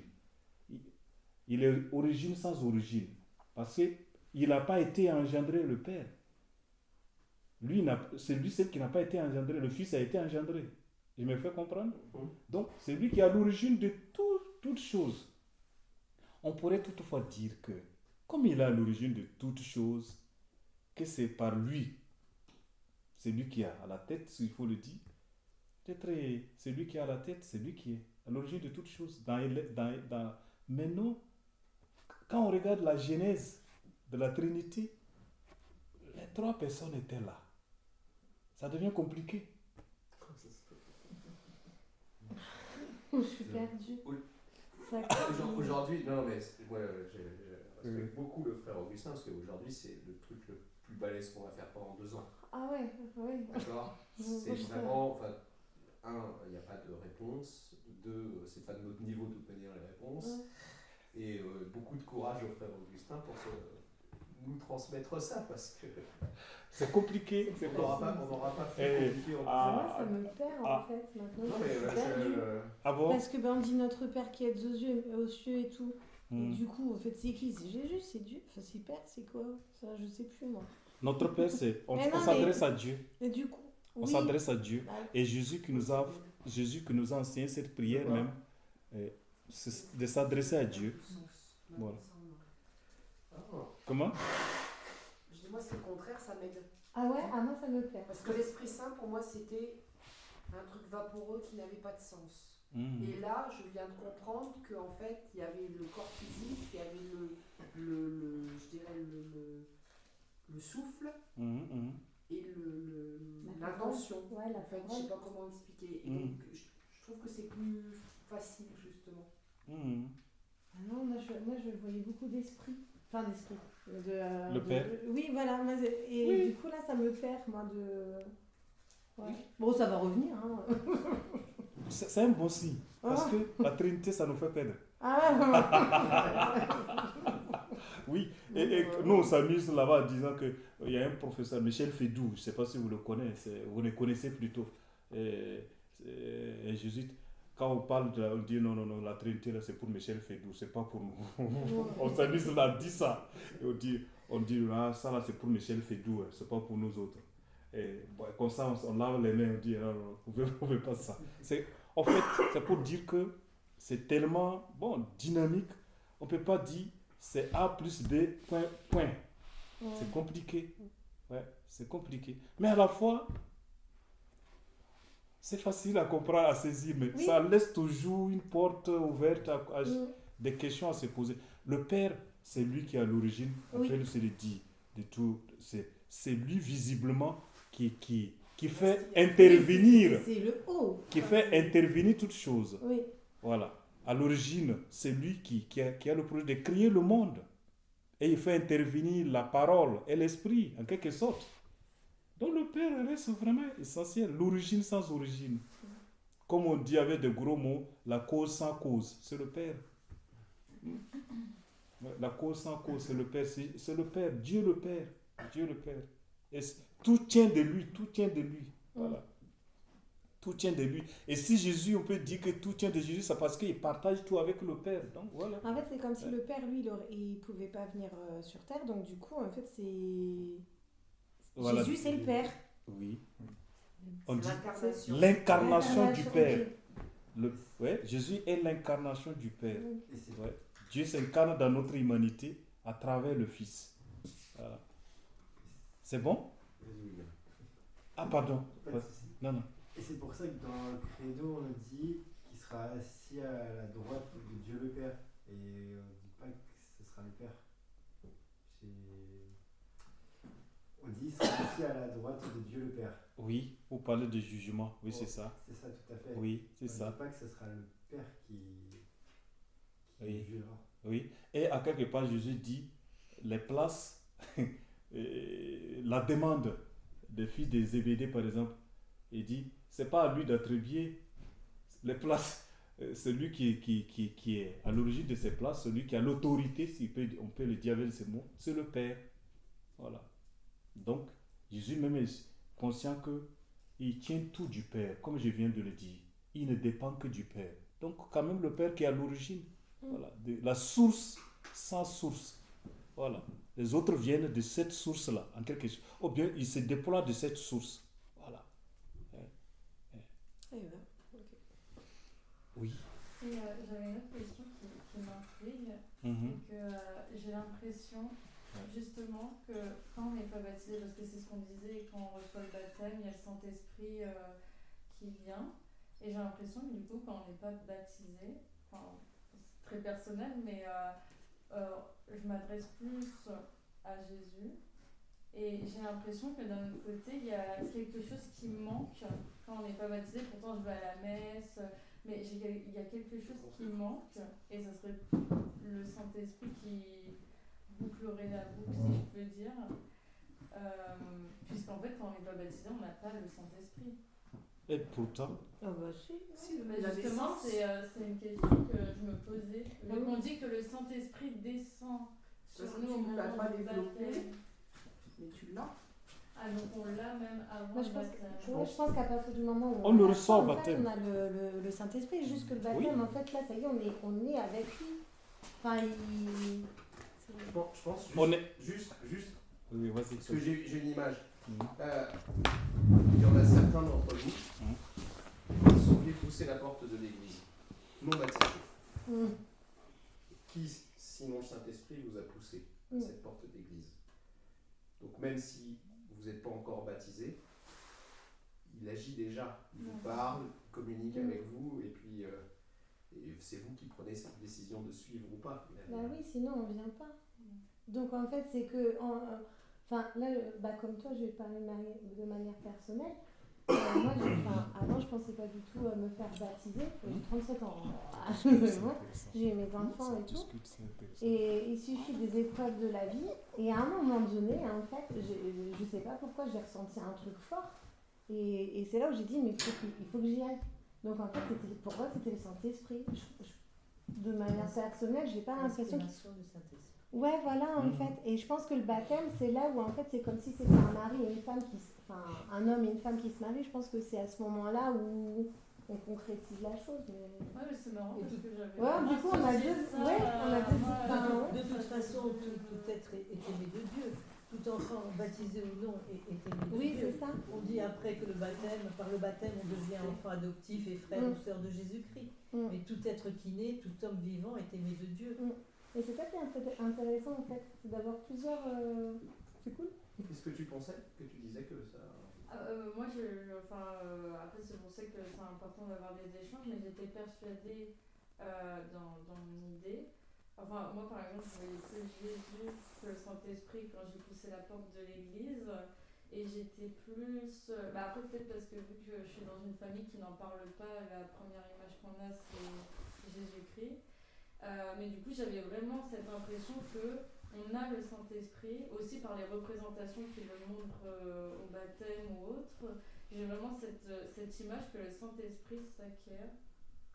Il est origine sans origine, parce qu'il n'a pas été engendré, le Père. C'est lui seul qui n'a pas été engendré, le Fils a été engendré. Je me fais comprendre? Donc, c'est lui qui est à l'origine de toutes choses. On pourrait toutefois dire que, comme il est à l'origine de toutes choses, que c'est par lui, c'est lui qui est à la tête, s'il faut le dire. Peut-être c'est lui qui est à la tête, c'est lui qui est à l'origine de toutes choses. Maintenant, quand on regarde la genèse de la Trinité, les trois personnes étaient là. Ça devient compliqué. Je suis perdue. Aujourd'hui, non, mais moi, je respecte beaucoup le frère Augustin parce qu'aujourd'hui, c'est le truc le plus balèze qu'on va faire pendant 2 ans. Ah ouais, oui. D'accord. C'est vraiment, enfin, il n'y a pas de réponse. 2, c'est pas de notre niveau de toute manière les réponses. Et beaucoup de courage au frère Augustin pour nous transmettre ça parce que c'est compliqué. On n'aura pas fait compliqué en moi, ça me perd en fait maintenant. Non, mais bon? Parce que on dit notre Père qui est aux cieux et tout. Et du coup, en fait, c'est qui? C'est Jésus, c'est Dieu. Enfin, c'est Père, c'est quoi? Ça, je sais plus moi. Notre Père, on s'adresse à Dieu. Et du coup, on s'adresse à Dieu. Et Jésus qui nous a enseigné cette prière même, c'est de s'adresser à Dieu. Voilà. Comment? Je dis, moi, c'est le contraire, ça m'aide. Ah ouais? Ah, moi, ça me plaît. Parce que l'Esprit Saint, pour moi, c'était un truc vaporeux qui n'avait pas de sens. Et là, je viens de comprendre qu'en fait, il y avait le corps physique, il y avait je dirais le souffle et l'intention. Ouais, en fait, je ne sais pas comment expliquer. Et donc, je trouve que c'est plus facile, justement. Ah non, moi, je voyais beaucoup d'esprit. Enfin, d'esprit. Le Père. Oui, voilà. Du coup, là, ça me perd, moi, de... Ouais. Bon, ça va revenir, hein. C'est un bon signe. Parce que la Trinité, ça nous fait perdre. Oui, et nous, on s'amuse là-bas en disant qu'il y a un professeur, Michel Fédou, je ne sais pas si vous le connaissez, vous le connaissez plutôt, un jésuite. Quand on parle, on dit non, la Trinité, là, c'est pour Michel Fédou, c'est pas pour nous. On s'amuse là, on dit ça. Et on dit ça là, c'est pour Michel Fédou, c'est pas pour nous autres. Et comme ça, on lave les mains, on dit non, vous ne pouvez pas ça. En fait, c'est pour dire que c'est tellement dynamique, on ne peut pas dire c'est A plus B, point. C'est compliqué. Ouais, c'est compliqué. Mais à la fois, c'est facile à comprendre, à saisir, mais ça laisse toujours une porte ouverte à des questions à se poser. Le Père, c'est lui qui est à l'origine, après c'est le dit de tout. C'est lui visiblement qui fait intervenir, qui fait intervenir toutes choses. Oui. Voilà. À l'origine, c'est lui qui a le projet de créer le monde. Et il fait intervenir la parole et l'esprit, en quelque sorte. Donc le Père reste vraiment essentiel. L'origine sans origine. Comme on dit avec de gros mots, la cause sans cause. C'est le Père. Ouais, la cause sans cause, c'est le Père. C'est le Père, Dieu le Père. Dieu le Père. Tout tient de lui, tout tient de lui. Voilà. Tout tient de lui. Et si Jésus, on peut dire que tout tient de Jésus, c'est parce qu'il partage tout avec le Père. Donc voilà. En fait, c'est comme si le Père, lui, il pouvait pas venir sur Terre. Donc du coup, en fait, c'est... Voilà. Jésus, c'est le Père. Oui. C'est On dit l'incarnation. l'incarnation du Père. Ok. Ouais, Jésus est l'incarnation du Père. Et c'est Ouais. Dieu s'incarne dans notre humanité à travers le Fils. Voilà. C'est bon? Vas-y, Ah, pardon. pas de souci. Non. Et c'est pour ça que dans le credo, on dit qu'il sera assis à la droite de Dieu le Père. Et on ne dit pas que ce sera le Père. On dit qu'il sera assis à la droite de Dieu le Père. Oui, vous parlez de jugement. Oui, c'est ça. C'est ça, tout à fait. Oui, c'est On ça. ne dit pas que ce sera le Père qui Oui. jugera. Oui. Et à quelque part, Jésus dit les places, la demande des fils des Zébédée, par exemple, il dit c'est pas à lui d'attribuer les places. Celui qui est à l'origine de ces places, celui qui a l'autorité, on peut le dire avec ces mots, c'est le Père. Voilà. Donc, Jésus même est conscient qu'il tient tout du Père, comme je viens de le dire. Il ne dépend que du Père. Donc, quand même, le Père qui est à l'origine, voilà, de la source sans source. Voilà. Les autres viennent de cette source-là, en quelque sorte. Ou bien, ils se déploient de cette source. Voilà. Eh ben, ok. Oui. Et j'avais une autre question qui m'intrigue, Mhm. c'est que j'ai l'impression justement que quand on n'est pas baptisé, parce que c'est ce qu'on disait, quand on reçoit le baptême, il y a le Saint-Esprit qui vient, et j'ai l'impression que du coup quand on n'est pas baptisé, enfin, c'est très personnel, mais je m'adresse plus à Jésus, et j'ai l'impression que d'un autre côté, il y a quelque chose qui manque quand on n'est pas baptisé. Pourtant, je vais à la messe, mais il y a quelque chose qui manque, et ça serait le Saint-Esprit qui bouclerait la boucle, si je peux dire. Puisqu'en fait, quand on n'est pas baptisé, on n'a pas le Saint-Esprit. Et pourtant, Ah bah si. Si, Mais la justement, naissance. c'est une question que je me posais. Vu qu'on dit que le Saint-Esprit descend sur Ça, nous tu au ne l'as moment pas du développé. baptême. Mais tu l'as. Ah, donc on l'a même avant Moi, le je pense, baptême. je pense qu'à partir du moment où On le a reçoit au foi, en baptême. fait, on a le Saint-Esprit, juste que le baptême, Oui. en fait, là, ça y est, on est avec lui. Enfin, Je pense on est. juste Oui, vas-y. parce que j'ai une image. Mhm. Il y en a certains d'entre vous qui sont venus pousser la porte de l'église, non baptisés. Qui, sinon le Saint-Esprit, vous a poussé à cette porte d'église? Donc même si vous n'êtes pas encore baptisé, il agit déjà. Il vous parle, il communique avec vous, et puis et c'est vous qui prenez cette décision de suivre ou pas. bah oui, sinon on vient pas. Donc en fait, c'est que, enfin là, comme toi, je vais parler de manière personnelle. Moi, avant, je pensais pas du tout me faire baptiser. J'ai 37 ans. J'ai mes enfants et tout. Et il suffit des épreuves de la vie. Et à un moment donné, en fait, je sais pas pourquoi j'ai ressenti un truc fort. Et c'est là où j'ai dit, mais il faut que j'y aille. Donc en fait, pour moi, c'était le Saint-Esprit. De manière personnelle, j'ai pas l'impression L'inspiration du Saint-Esprit. Ouais, voilà, en fait. Et je pense que le baptême, c'est là où, en fait, c'est comme si c'était un mari et une femme un homme et une femme qui se marient. Je pense que c'est à ce moment-là où on concrétise la chose. Mais... Ouais, mais c'est marrant parce que j'avais. Ouais, du coup, on a associé deux. ça Ouais, on a deux. à- De toute façon, tout être est aimé de Dieu. Tout enfant, baptisé ou non, est aimé de Oui, Dieu. c'est ça. On dit après que par le baptême, on devient enfant adoptif et frère ou sœur de Jésus-Christ. Mais tout être qui naît, tout homme vivant est aimé de Dieu. Et c'est ça qui est intéressant, en fait. C'est d'avoir plusieurs... C'est cool. Qu'est-ce que tu pensais? Que tu disais que ça... Moi, après, c'est pour ça que c'est important d'avoir des échanges, mais j'étais persuadée dans mon idée. Enfin, moi, par exemple, je voyais plus Jésus que le Saint-Esprit quand j'ai poussé la porte de l'église. Et j'étais plus... après, peut-être parce que vu que je suis dans une famille qui n'en parle pas, la première image qu'on a, c'est Jésus-Christ. Mais du coup, j'avais vraiment cette impression qu'on a le Saint-Esprit, aussi par les représentations qu'il le montre au baptême ou autre. J'ai vraiment cette image que le Saint-Esprit s'acquiert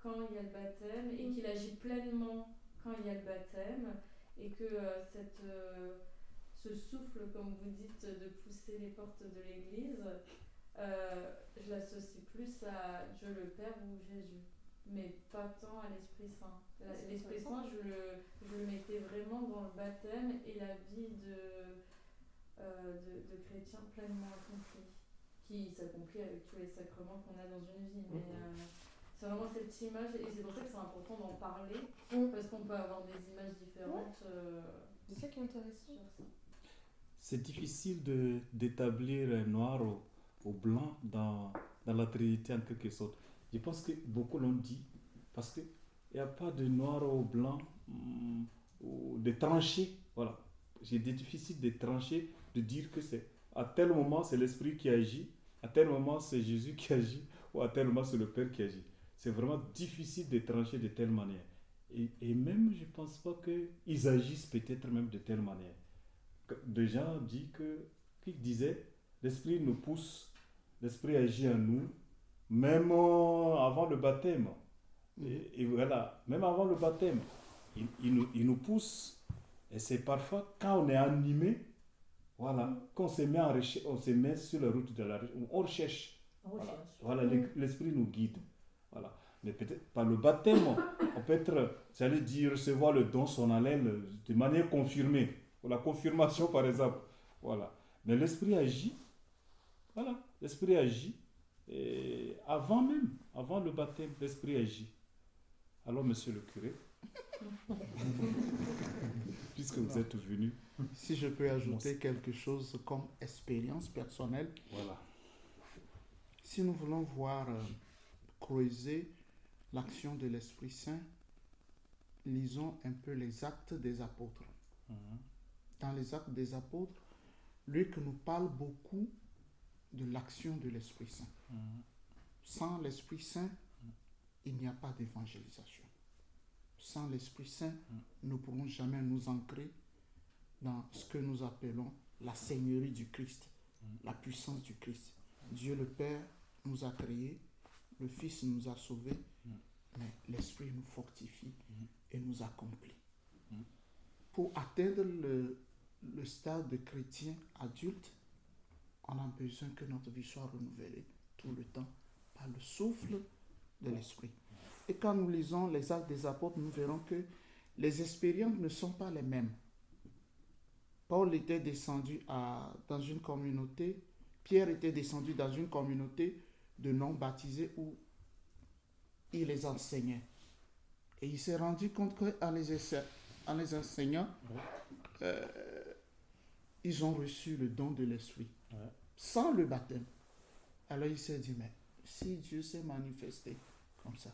quand il y a le baptême et qu'il agit pleinement quand il y a le baptême. et que ce souffle, comme vous dites, de pousser les portes de l'église, je l'associe plus à Dieu le Père ou Jésus, mais pas tant à l'Esprit Saint. L'Esprit Saint, je le mettais vraiment dans le baptême et la vie de chrétien pleinement accompli, qui s'accomplit avec tous les sacrements qu'on a dans une vie. Mais c'est vraiment cette image, et c'est pour ça que c'est important d'en parler, parce qu'on peut avoir des images différentes. C'est ça qui est intéressant. Sur ça. C'est difficile d'établir noir au blanc dans la Trinité en quelque sorte. Je pense que beaucoup l'ont dit, parce qu'il n'y a pas de noir au blanc, ou de trancher. Voilà. C'est difficile de trancher, de dire que c'est à tel moment c'est l'Esprit qui agit, à tel moment c'est Jésus qui agit, ou à tel moment c'est le Père qui agit. C'est vraiment difficile de trancher de telle manière. Et même, je ne pense pas qu'ils agissent peut-être même de telle manière. Des gens qui disaient, l'Esprit nous pousse, l'Esprit agit en nous, même avant le baptême. Et voilà, même avant le baptême, il nous pousse. Et c'est parfois quand on est animé, voilà, qu'on se met on se met sur la route de la recherche, on recherche. Voilà, l'Esprit nous guide. Voilà. Mais peut-être par le baptême, on peut être, j'allais dire, recevoir le don solennel de manière confirmée. Pour la confirmation, par exemple. Voilà. Mais l'Esprit agit. Voilà. L'Esprit agit. Et avant le baptême, l'Esprit agit. Alors, monsieur le curé, puisque vous êtes venu. Si je peux ajouter quelque chose comme expérience personnelle. Voilà. Si nous voulons voir creuser l'action de l'Esprit Saint, lisons un peu les actes des apôtres. Dans les actes des apôtres, Luc nous parle beaucoup de l'action de l'Esprit Saint. Sans l'Esprit Saint, il n'y a pas d'évangélisation. Sans l'Esprit Saint, nous ne pourrons jamais nous ancrer dans ce que nous appelons la Seigneurie du Christ, la puissance du Christ. Dieu le Père nous a créés, le Fils nous a sauvés, mais l'Esprit nous fortifie et nous accomplit. Pour atteindre le stade de chrétien adulte, on a besoin que notre vie soit renouvelée tout le temps par le souffle de l'Esprit. Et quand nous lisons les actes des apôtres, nous verrons que les expériences ne sont pas les mêmes. Paul était descendu dans une communauté, Pierre était descendu dans une communauté de non-baptisés où il les enseignait. Et il s'est rendu compte qu'en les enseignant, ils ont reçu le don de l'Esprit, sans le baptême. Alors il s'est dit, mais si Dieu s'est manifesté comme ça,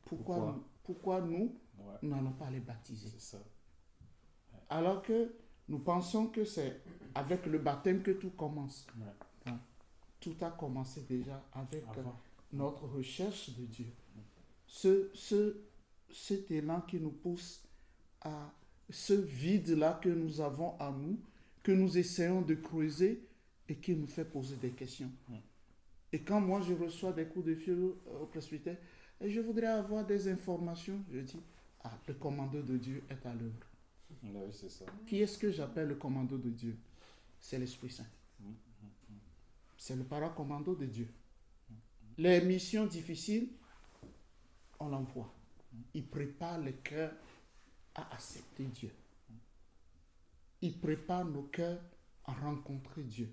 pourquoi nous n'allons pas les baptiser? C'est ça. Alors que nous pensons que c'est avec le baptême que tout commence. Non. Tout a commencé déjà avec notre recherche de Dieu. Cet élan qui nous pousse à ce vide-là que nous avons en nous, que nous essayons de creuser et qui nous fait poser des questions. Et quand moi je reçois des coups de fil au presbytère et je voudrais avoir des informations, je dis, le commando de Dieu est à l'œuvre. Oui, c'est ça. Qui est-ce que j'appelle le commando de Dieu? C'est l'Esprit Saint. C'est le paracommando de Dieu. Les missions difficiles, on l'envoie. Il prépare le cœur à accepter Dieu. Il prépare nos cœurs à rencontrer Dieu.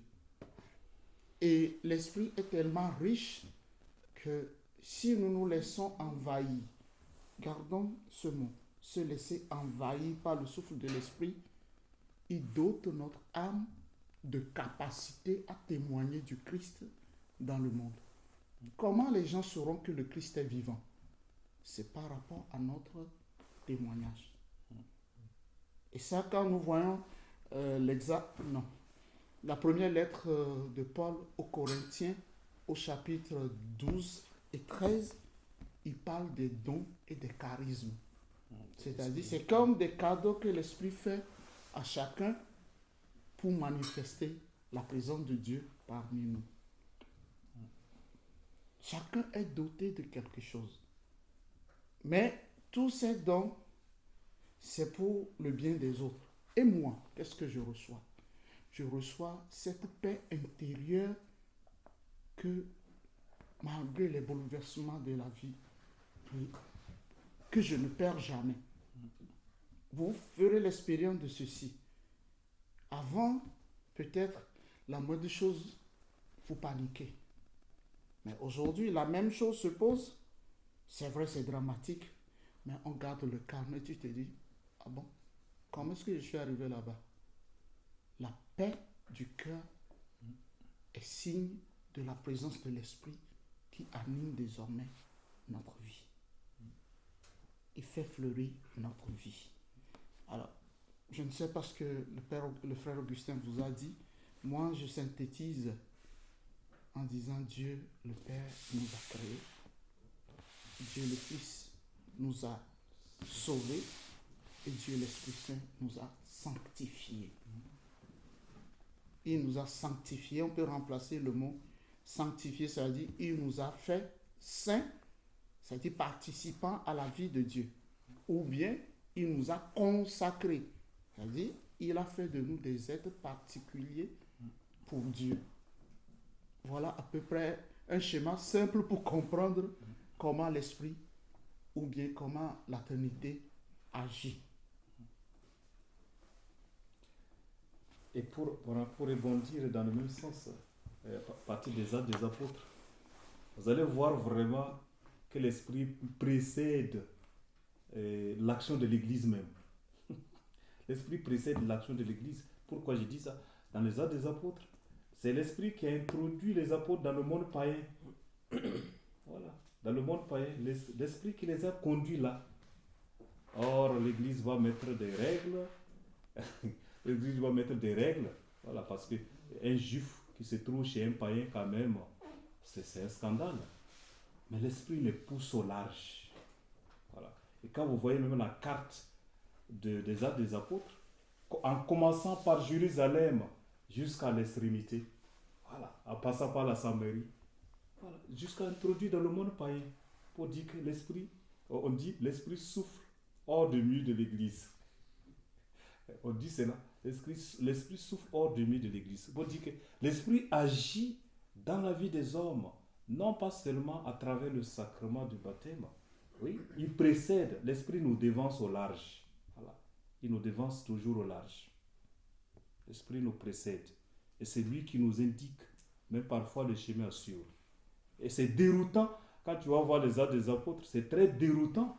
Et l'Esprit est tellement riche que si nous nous laissons envahir, gardons ce mot, se laisser envahir par le souffle de l'Esprit, il dote notre âme de capacité à témoigner du Christ dans le monde. Comment les gens sauront que le Christ est vivant? C'est par rapport à notre témoignage. Et ça, quand nous voyons la première lettre de Paul aux Corinthiens, au chapitre 12 et 13, il parle des dons et des charismes. C'est-à-dire, c'est comme des cadeaux que l'Esprit fait à chacun pour manifester la présence de Dieu parmi nous. Chacun est doté de quelque chose. Mais tous ces dons, c'est pour le bien des autres. Et moi, qu'est-ce que je reçois? Je reçois cette paix intérieure que, malgré les bouleversements de la vie, que je ne perds jamais. Vous ferez l'expérience de ceci. Avant, peut-être, la moindre chose, vous paniquez. Mais aujourd'hui, la même chose se pose. C'est vrai, c'est dramatique, mais on garde le calme et tu te dis, ah bon, comment est-ce que je suis arrivé là-bas? La paix du cœur est signe de la présence de l'Esprit qui anime désormais notre vie. Il fait fleurir notre vie. Alors, je ne sais pas ce que le frère Augustin vous a dit. Moi, je synthétise en disant Dieu le Père nous a créés. Dieu le Fils nous a sauvés. Et Dieu l'Esprit Saint nous a sanctifiés. Il nous a sanctifiés. On peut remplacer le mot sanctifié, ça veut dire il nous a fait saints, c'est-à-dire participants à la vie de Dieu. Ou bien il nous a consacrés, c'est-à-dire il a fait de nous des êtres particuliers pour Dieu. Voilà à peu près un schéma simple pour comprendre comment l'Esprit ou bien comment la Trinité agit. Et pour rebondir dans le même sens, à partir des Actes des Apôtres, vous allez voir vraiment que l'Esprit précède l'action de l'Église même. L'Esprit précède l'action de l'Église. Pourquoi je dis ça? Dans les Actes des Apôtres, c'est l'Esprit qui a introduit les apôtres dans le monde païen. Voilà, dans le monde païen, l'Esprit qui les a conduits là. Or, l'Église va mettre des règles. L'Église va mettre des règles. Voilà, parce qu'un juif qui se trouve chez un païen, quand même, c'est un scandale. Mais l'Esprit les pousse au large. Voilà. Et quand vous voyez même la carte des Actes des Apôtres, en commençant par Jérusalem jusqu'à l'extrémité, voilà, en passant par la Samarie, voilà, jusqu'à introduire dans le monde païen, pour dire que l'Esprit, on dit l'Esprit souffle hors du mur de l'Église. On dit cela, l'Esprit souffle hors du mur de l'Église. Pour dire que l'Esprit agit dans la vie des hommes, non pas seulement à travers le sacrement du baptême. Oui, il précède, l'Esprit nous devance au large. Voilà. Il nous devance toujours au large. L'Esprit nous précède. Et c'est lui qui nous indique, même parfois, le chemin à suivre. Et c'est déroutant. Quand tu vas voir les Actes des Apôtres, c'est très déroutant.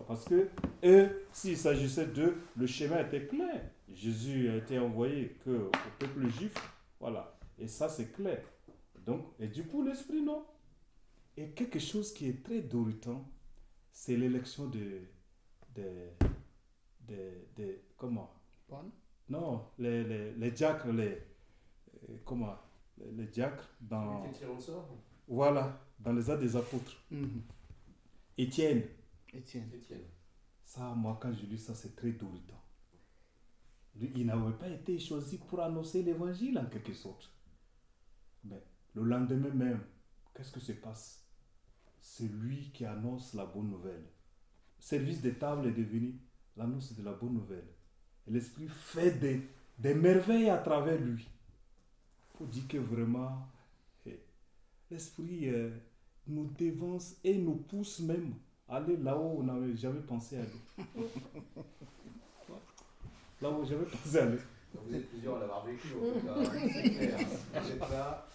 Parce que eux, s'il s'agissait d'eux, le chemin était clair. Jésus a été envoyé au peuple juif. Voilà. Et ça, c'est clair. Donc, et du coup, l'Esprit, non. Et quelque chose qui est très déroutant, c'est l'élection de comment? Non, les diacres, les diacres dans... Voilà, dans les Actes des Apôtres. Étienne. Ça, moi, quand je lis ça, c'est très déroutant. Lui, il n'avait pas été choisi pour annoncer l'évangile, en quelque sorte. Mais le lendemain même, qu'est-ce que se passe? C'est lui qui annonce la bonne nouvelle. Le service des tables est devenu l'annonce de la bonne nouvelle. Et l'Esprit fait des merveilles à travers lui. Il faut dire que vraiment, l'Esprit nous dévance et nous pousse même à aller là où on n'avait jamais pensé aller. Là où j'avais pensé aller. Vous êtes plusieurs à l'avoir vécu, en tout cas. C'est clair. Vous êtes là.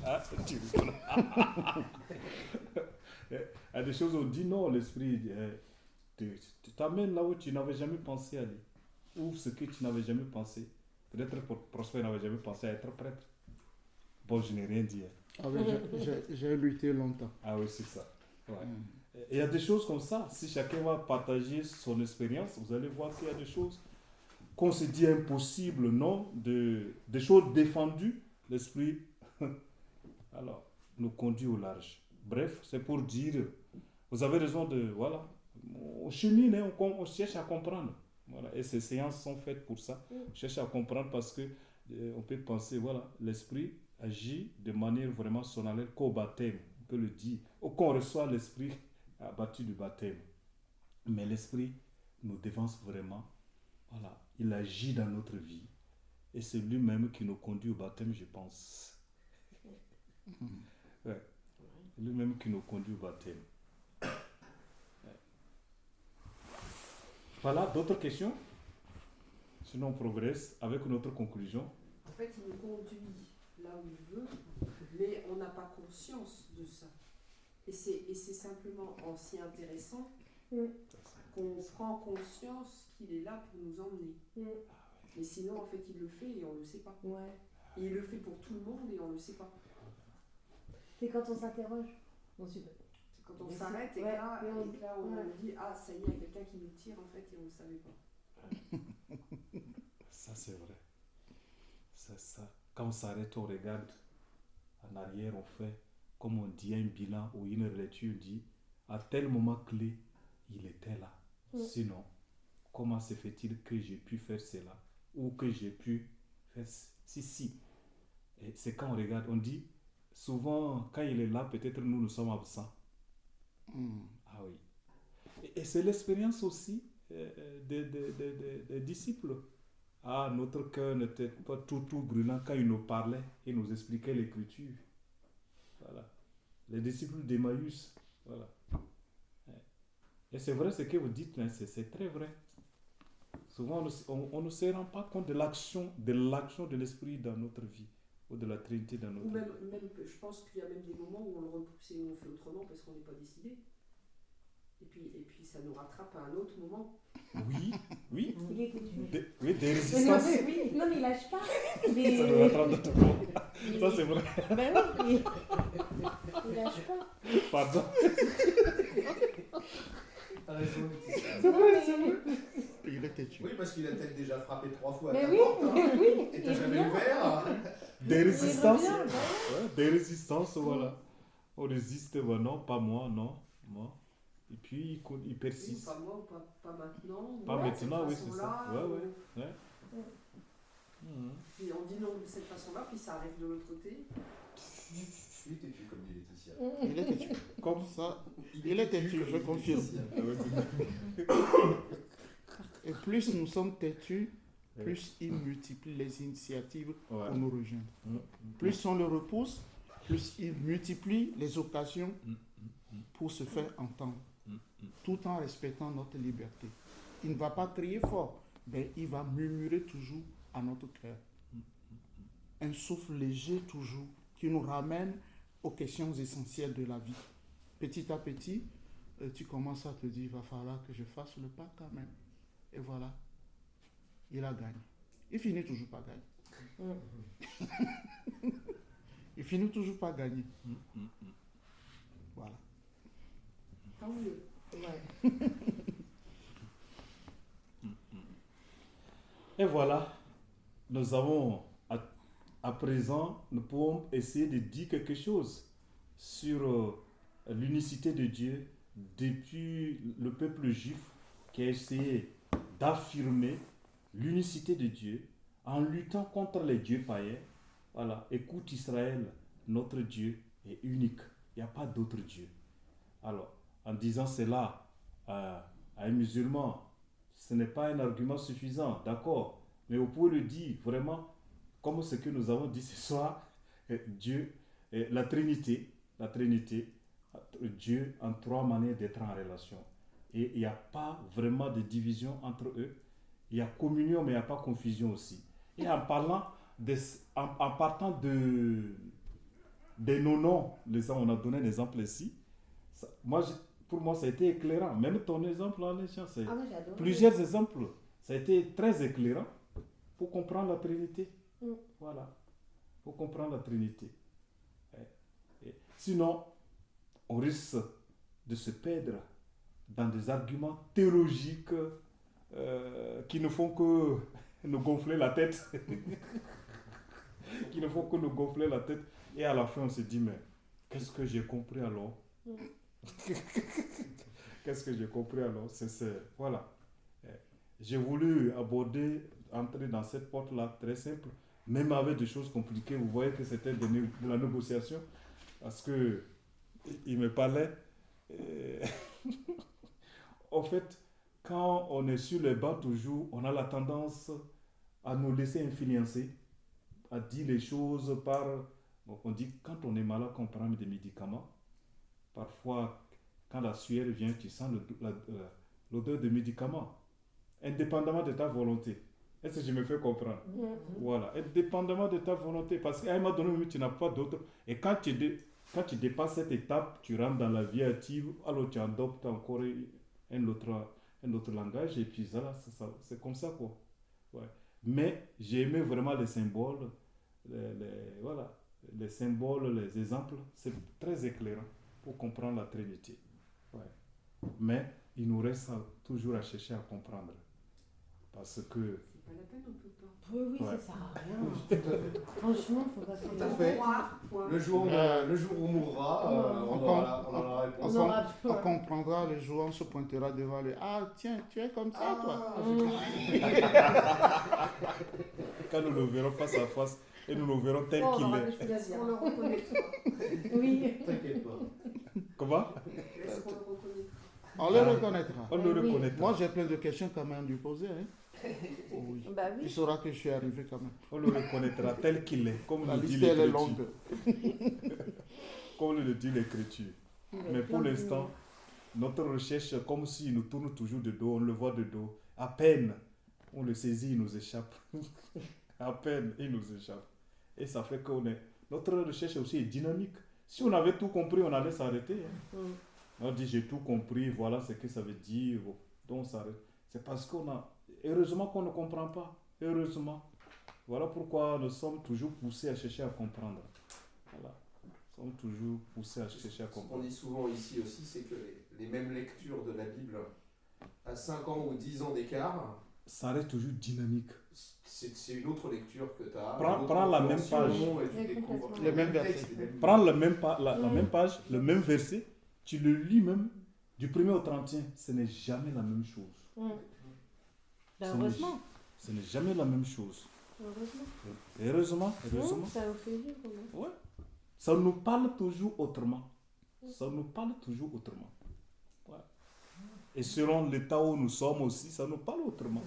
Ah, tu rigoles. Il y a des choses où on dit non, l'Esprit tu t'amènes là où tu n'avais jamais pensé aller. Ou ce que tu n'avais jamais pensé. Peut-être Prosper n'avait jamais pensé à être prêtre. Bon, je n'ai rien dit. Ah oui, j'ai lutté longtemps. Ah oui, c'est ça. Ouais. Il y a des choses comme ça. Si chacun va partager son expérience, vous allez voir qu'il y a des choses qu'on se dit impossibles, non, des choses défendues, l'Esprit alors nous conduit au large. Bref, c'est pour dire, vous avez raison de, voilà, on chemine, hein, on cherche à comprendre. Voilà. Et ces séances sont faites pour ça. On cherche à comprendre parce que on peut penser, voilà, l'Esprit agit de manière vraiment solennelle qu'au baptême, on peut le dire, ou qu'on reçoit l'Esprit abattu du baptême. Mais l'Esprit nous dévance vraiment. Voilà, il agit dans notre vie. Et c'est lui-même qui nous conduit au baptême, je pense. Ouais. Lui-même qui nous conduit au baptême. Ouais. Voilà, d'autres questions? Sinon, on progresse avec notre conclusion. En fait, il nous conduit là où il veut, mais on n'a pas conscience de ça. Et c'est simplement en s'y intéressant qu'on prend conscience qu'il est là pour nous emmener. Mais sinon, en fait, il le fait et on ne le sait pas. Ouais. Et il le fait pour tout le monde et on ne le sait pas. C'est quand on s'interroge. Bon, super. C'est quand on s'arrête et que Ouais, là, et on- et que là, on dit « Ah, ça y est, il y a quelqu'un qui nous tire, en fait, et on ne le savait pas. » Ça, c'est vrai. C'est ça. Quand on s'arrête, on regarde en arrière, on fait, comme on dit, un bilan ou une lecture dit, à tel moment clé, il était là. Sinon, comment se fait-il que j'ai pu faire cela ou que j'ai pu faire si. Et c'est quand on regarde, on dit, souvent, quand il est là, peut-être nous sommes absents. Ah oui. Et c'est l'expérience aussi des disciples. Ah, notre cœur n'était pas tout brûlant quand il nous parlait et nous expliquait l'écriture. Voilà. Les disciples d'Emmaüs. Voilà. Et c'est vrai ce que vous dites, hein, c'est très vrai. Souvent, on ne se rend pas compte de l'action de l'Esprit dans notre vie, ou de la Trinité dans notre Ou vie. même, je pense qu'il y a même des moments où on le repousse et où on fait autrement parce qu'on n'est pas décidé. Et puis ça nous rattrape à un autre moment. Oui. Il est têtu. Des Mais résistances. non, mais il lâche pas. Ça nous rattrape de tout le monde. Ça, c'est vrai. Ben oui, il lâche pas. Pardon. T'as raison, Laetitia. Il est têtu. Oui, parce qu'il a peut-être déjà frappé 3 fois à Mais ta oui, porte, hein. oui. Et t'as il jamais vient. ouvert. Des résistances. Il revient, ben Ouais, des résistances, voilà. On résiste, non, pas moi, non, moi. Et puis, il Oui, persiste. pas moi ou pas maintenant. Pas de cette maintenant, oui, c'est façon-là, ça. Ouais. ou- Mhm. Puis on dit non de cette façon-là, puis ça arrive de l'autre côté. Il est têtu, comme dit Laetitia. Il est têtu. Comme Ça, il est têtu, comme je dit confirme. Laetitia. Et plus nous sommes têtus, Ouais. plus il multiplie les initiatives Ouais. pour nous rejoindre. Mhm. Plus on le repousse, plus il multiplie les occasions Mhm. pour se faire entendre, Mhm. tout en respectant notre liberté. Il ne va pas crier fort, mais il va murmurer toujours à notre cœur. Un souffle léger toujours qui nous ramène aux questions essentielles de la vie. Petit à petit, tu commences à te dire, il va falloir que je fasse le pas quand même. Et voilà, il a gagné. Il finit toujours par gagner. Il finit toujours par gagner. Voilà. Tant mieux. Ouais. Et voilà, nous avons, à présent, nous pouvons essayer de dire quelque chose sur l'unicité de Dieu depuis le peuple juif qui a essayé d'affirmer l'unicité de Dieu en luttant contre les dieux païens. Voilà, écoute Israël, notre Dieu est unique, il n'y a pas d'autre Dieu. Alors, en disant cela à un musulman, ce n'est pas un argument suffisant, d'accord, mais vous pouvez le dire vraiment comme ce que nous avons dit ce soir, Dieu, la Trinité, Dieu en 3 manières d'être en relation. Et il n'y a pas vraiment de division entre eux. Il y a communion, mais il n'y a pas confusion aussi. Et en partant des non-noms, on a donné un exemple ici. Pour moi, ça a été éclairant. Même ton exemple, là, c'est Ah, moi j'adore. plusieurs exemples. Ça a été très éclairant pour comprendre la Trinité. Voilà. Pour comprendre la Trinité. Sinon, on risque de se perdre dans des arguments théologiques qui ne font que nous gonfler la tête. Qui ne font que nous gonfler la tête. Et à la fin, on se dit, mais qu'est-ce que j'ai compris alors? Qu'est-ce que j'ai compris alors? Voilà. J'ai voulu entrer dans cette porte-là très simple, même avec des choses compliquées. Vous voyez que c'était de la négociation, parce que il me parlait. En fait, quand on est sur les bancs toujours, on a la tendance à nous laisser influencer, à dire les choses par... Bon, on dit quand on est malade, qu'on prend des médicaments, parfois, quand la sueur vient, tu sens l'odeur des médicaments, indépendamment de ta volonté. Est-ce que je me fais comprendre? Voilà, indépendamment de ta volonté, parce qu'à un moment donné, tu n'as pas d'autre. Et quand tu dépasses cette étape, tu rentres dans la vie active, alors tu adoptes encore un autre langage, et puis voilà, c'est comme ça, quoi. Ouais. Mais j'ai aimé vraiment les symboles, voilà, les symboles, les exemples, c'est très éclairant pour comprendre la Trinité. Ouais. Mais il nous reste toujours à chercher à comprendre. Parce que... C'est pas la peine, on peut pas. Oui, Ouais. ça sert à rien. Franchement, faut pas Tout à fait. Point. Le jour où on mourra, on aura la réponse. On comprendra le jour, on se pointera devant les... Ah, tiens, tu es comme ça, toi. Quand nous le verrons face à face, et nous le verrons tel qu'il est. Est-ce qu'on le reconnaîtra? Oui. T'inquiète pas. Comment? Est-ce qu'on le reconnaîtra? On le reconnaîtra. On le Oui. reconnaîtra. Moi, j'ai plein de questions quand même à lui poser. Hein. Oui. Bah Il oui. saura que je suis arrivé quand même. On le reconnaîtra tel qu'il est, comme La nous dit liste, elle est l'Écriture. longue. Comme le dit l'Écriture. Mais pour l'instant, notre recherche, comme s'il nous tourne toujours de dos, on le voit de dos. À peine on le saisit, il nous échappe. À peine il nous échappe. Et ça fait que notre recherche aussi est dynamique. Si on avait tout compris, on allait s'arrêter. Hein. On dit j'ai tout compris, voilà ce que ça veut dire. Donc on s'arrête. C'est parce heureusement qu'on ne comprend pas. Heureusement. Voilà pourquoi nous sommes toujours poussés à chercher à comprendre. Voilà. Nous sommes toujours poussés à chercher à Ce qu'on comprendre. dit souvent ici aussi, c'est que les mêmes lectures de la Bible, à 5 ans ou 10 ans d'écart, Ça reste toujours dynamique. c'est une autre lecture que tu as. Prends la même page. Et tu découvres complètement. Les mêmes texte, versets. les mêmes- Prends la même page, le même verset, tu le lis même du 1er au 31. Ce n'est jamais la même chose. Bah, heureusement. Ce n'est jamais la même chose. Heureusement. Heureusement. Ça vous fait vivre. Non? Ouais. Ça nous parle toujours autrement. Ça nous parle toujours autrement. Ouais. Et selon l'état où nous sommes aussi, ça nous parle autrement.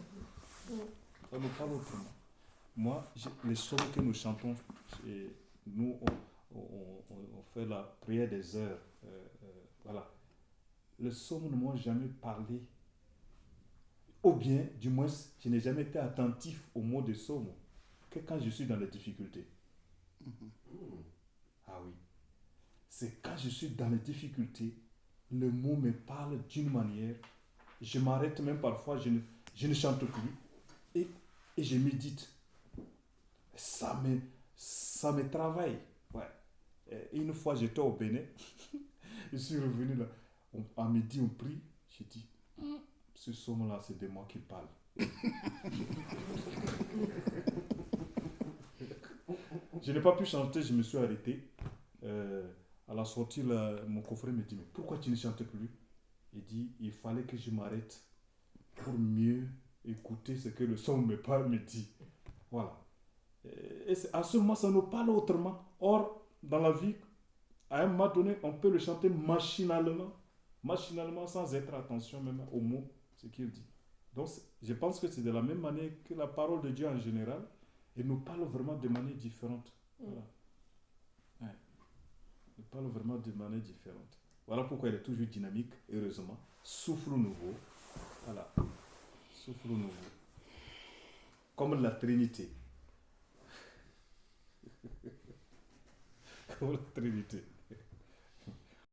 Ça nous parle autrement. Moi, les psaumes que nous chantons, nous, on fait la prière des heures. Voilà. Les psaumes ne m'ont jamais parlé. Ou bien, du moins, je n'ai jamais été attentif aux mots des psaumes que quand je suis dans les difficultés. Ah oui. C'est quand je suis dans les difficultés, le mot me parle d'une manière. Je m'arrête même parfois, je ne chante plus. Et je médite. Ça me travaille. Ouais. Et une fois, j'étais au Bénin. Je suis revenu là. À midi, on prie. J'ai dit, ce psaume-là, c'est de moi qui parle. Je n'ai pas pu chanter, je me suis arrêté. À la sortie, là, mon coffret me dit, mais pourquoi tu ne chantes plus? Il dit, il fallait que je m'arrête pour mieux écouter ce que le son me dit. Voilà. Et à ce moment, ça nous parle autrement. Or, dans la vie, à un moment donné, on peut le chanter machinalement, sans être attention même aux mots, ce qu'il dit. Donc, je pense que c'est de la même manière que la parole de Dieu en général, elle nous parle vraiment de manière différente. Voilà. Ouais. Elle nous parle vraiment de manière différente. Voilà pourquoi elle est toujours dynamique, heureusement. Souffle nouveau. Voilà. Souffle nouveau. Comme la Trinité. Comme la Trinité.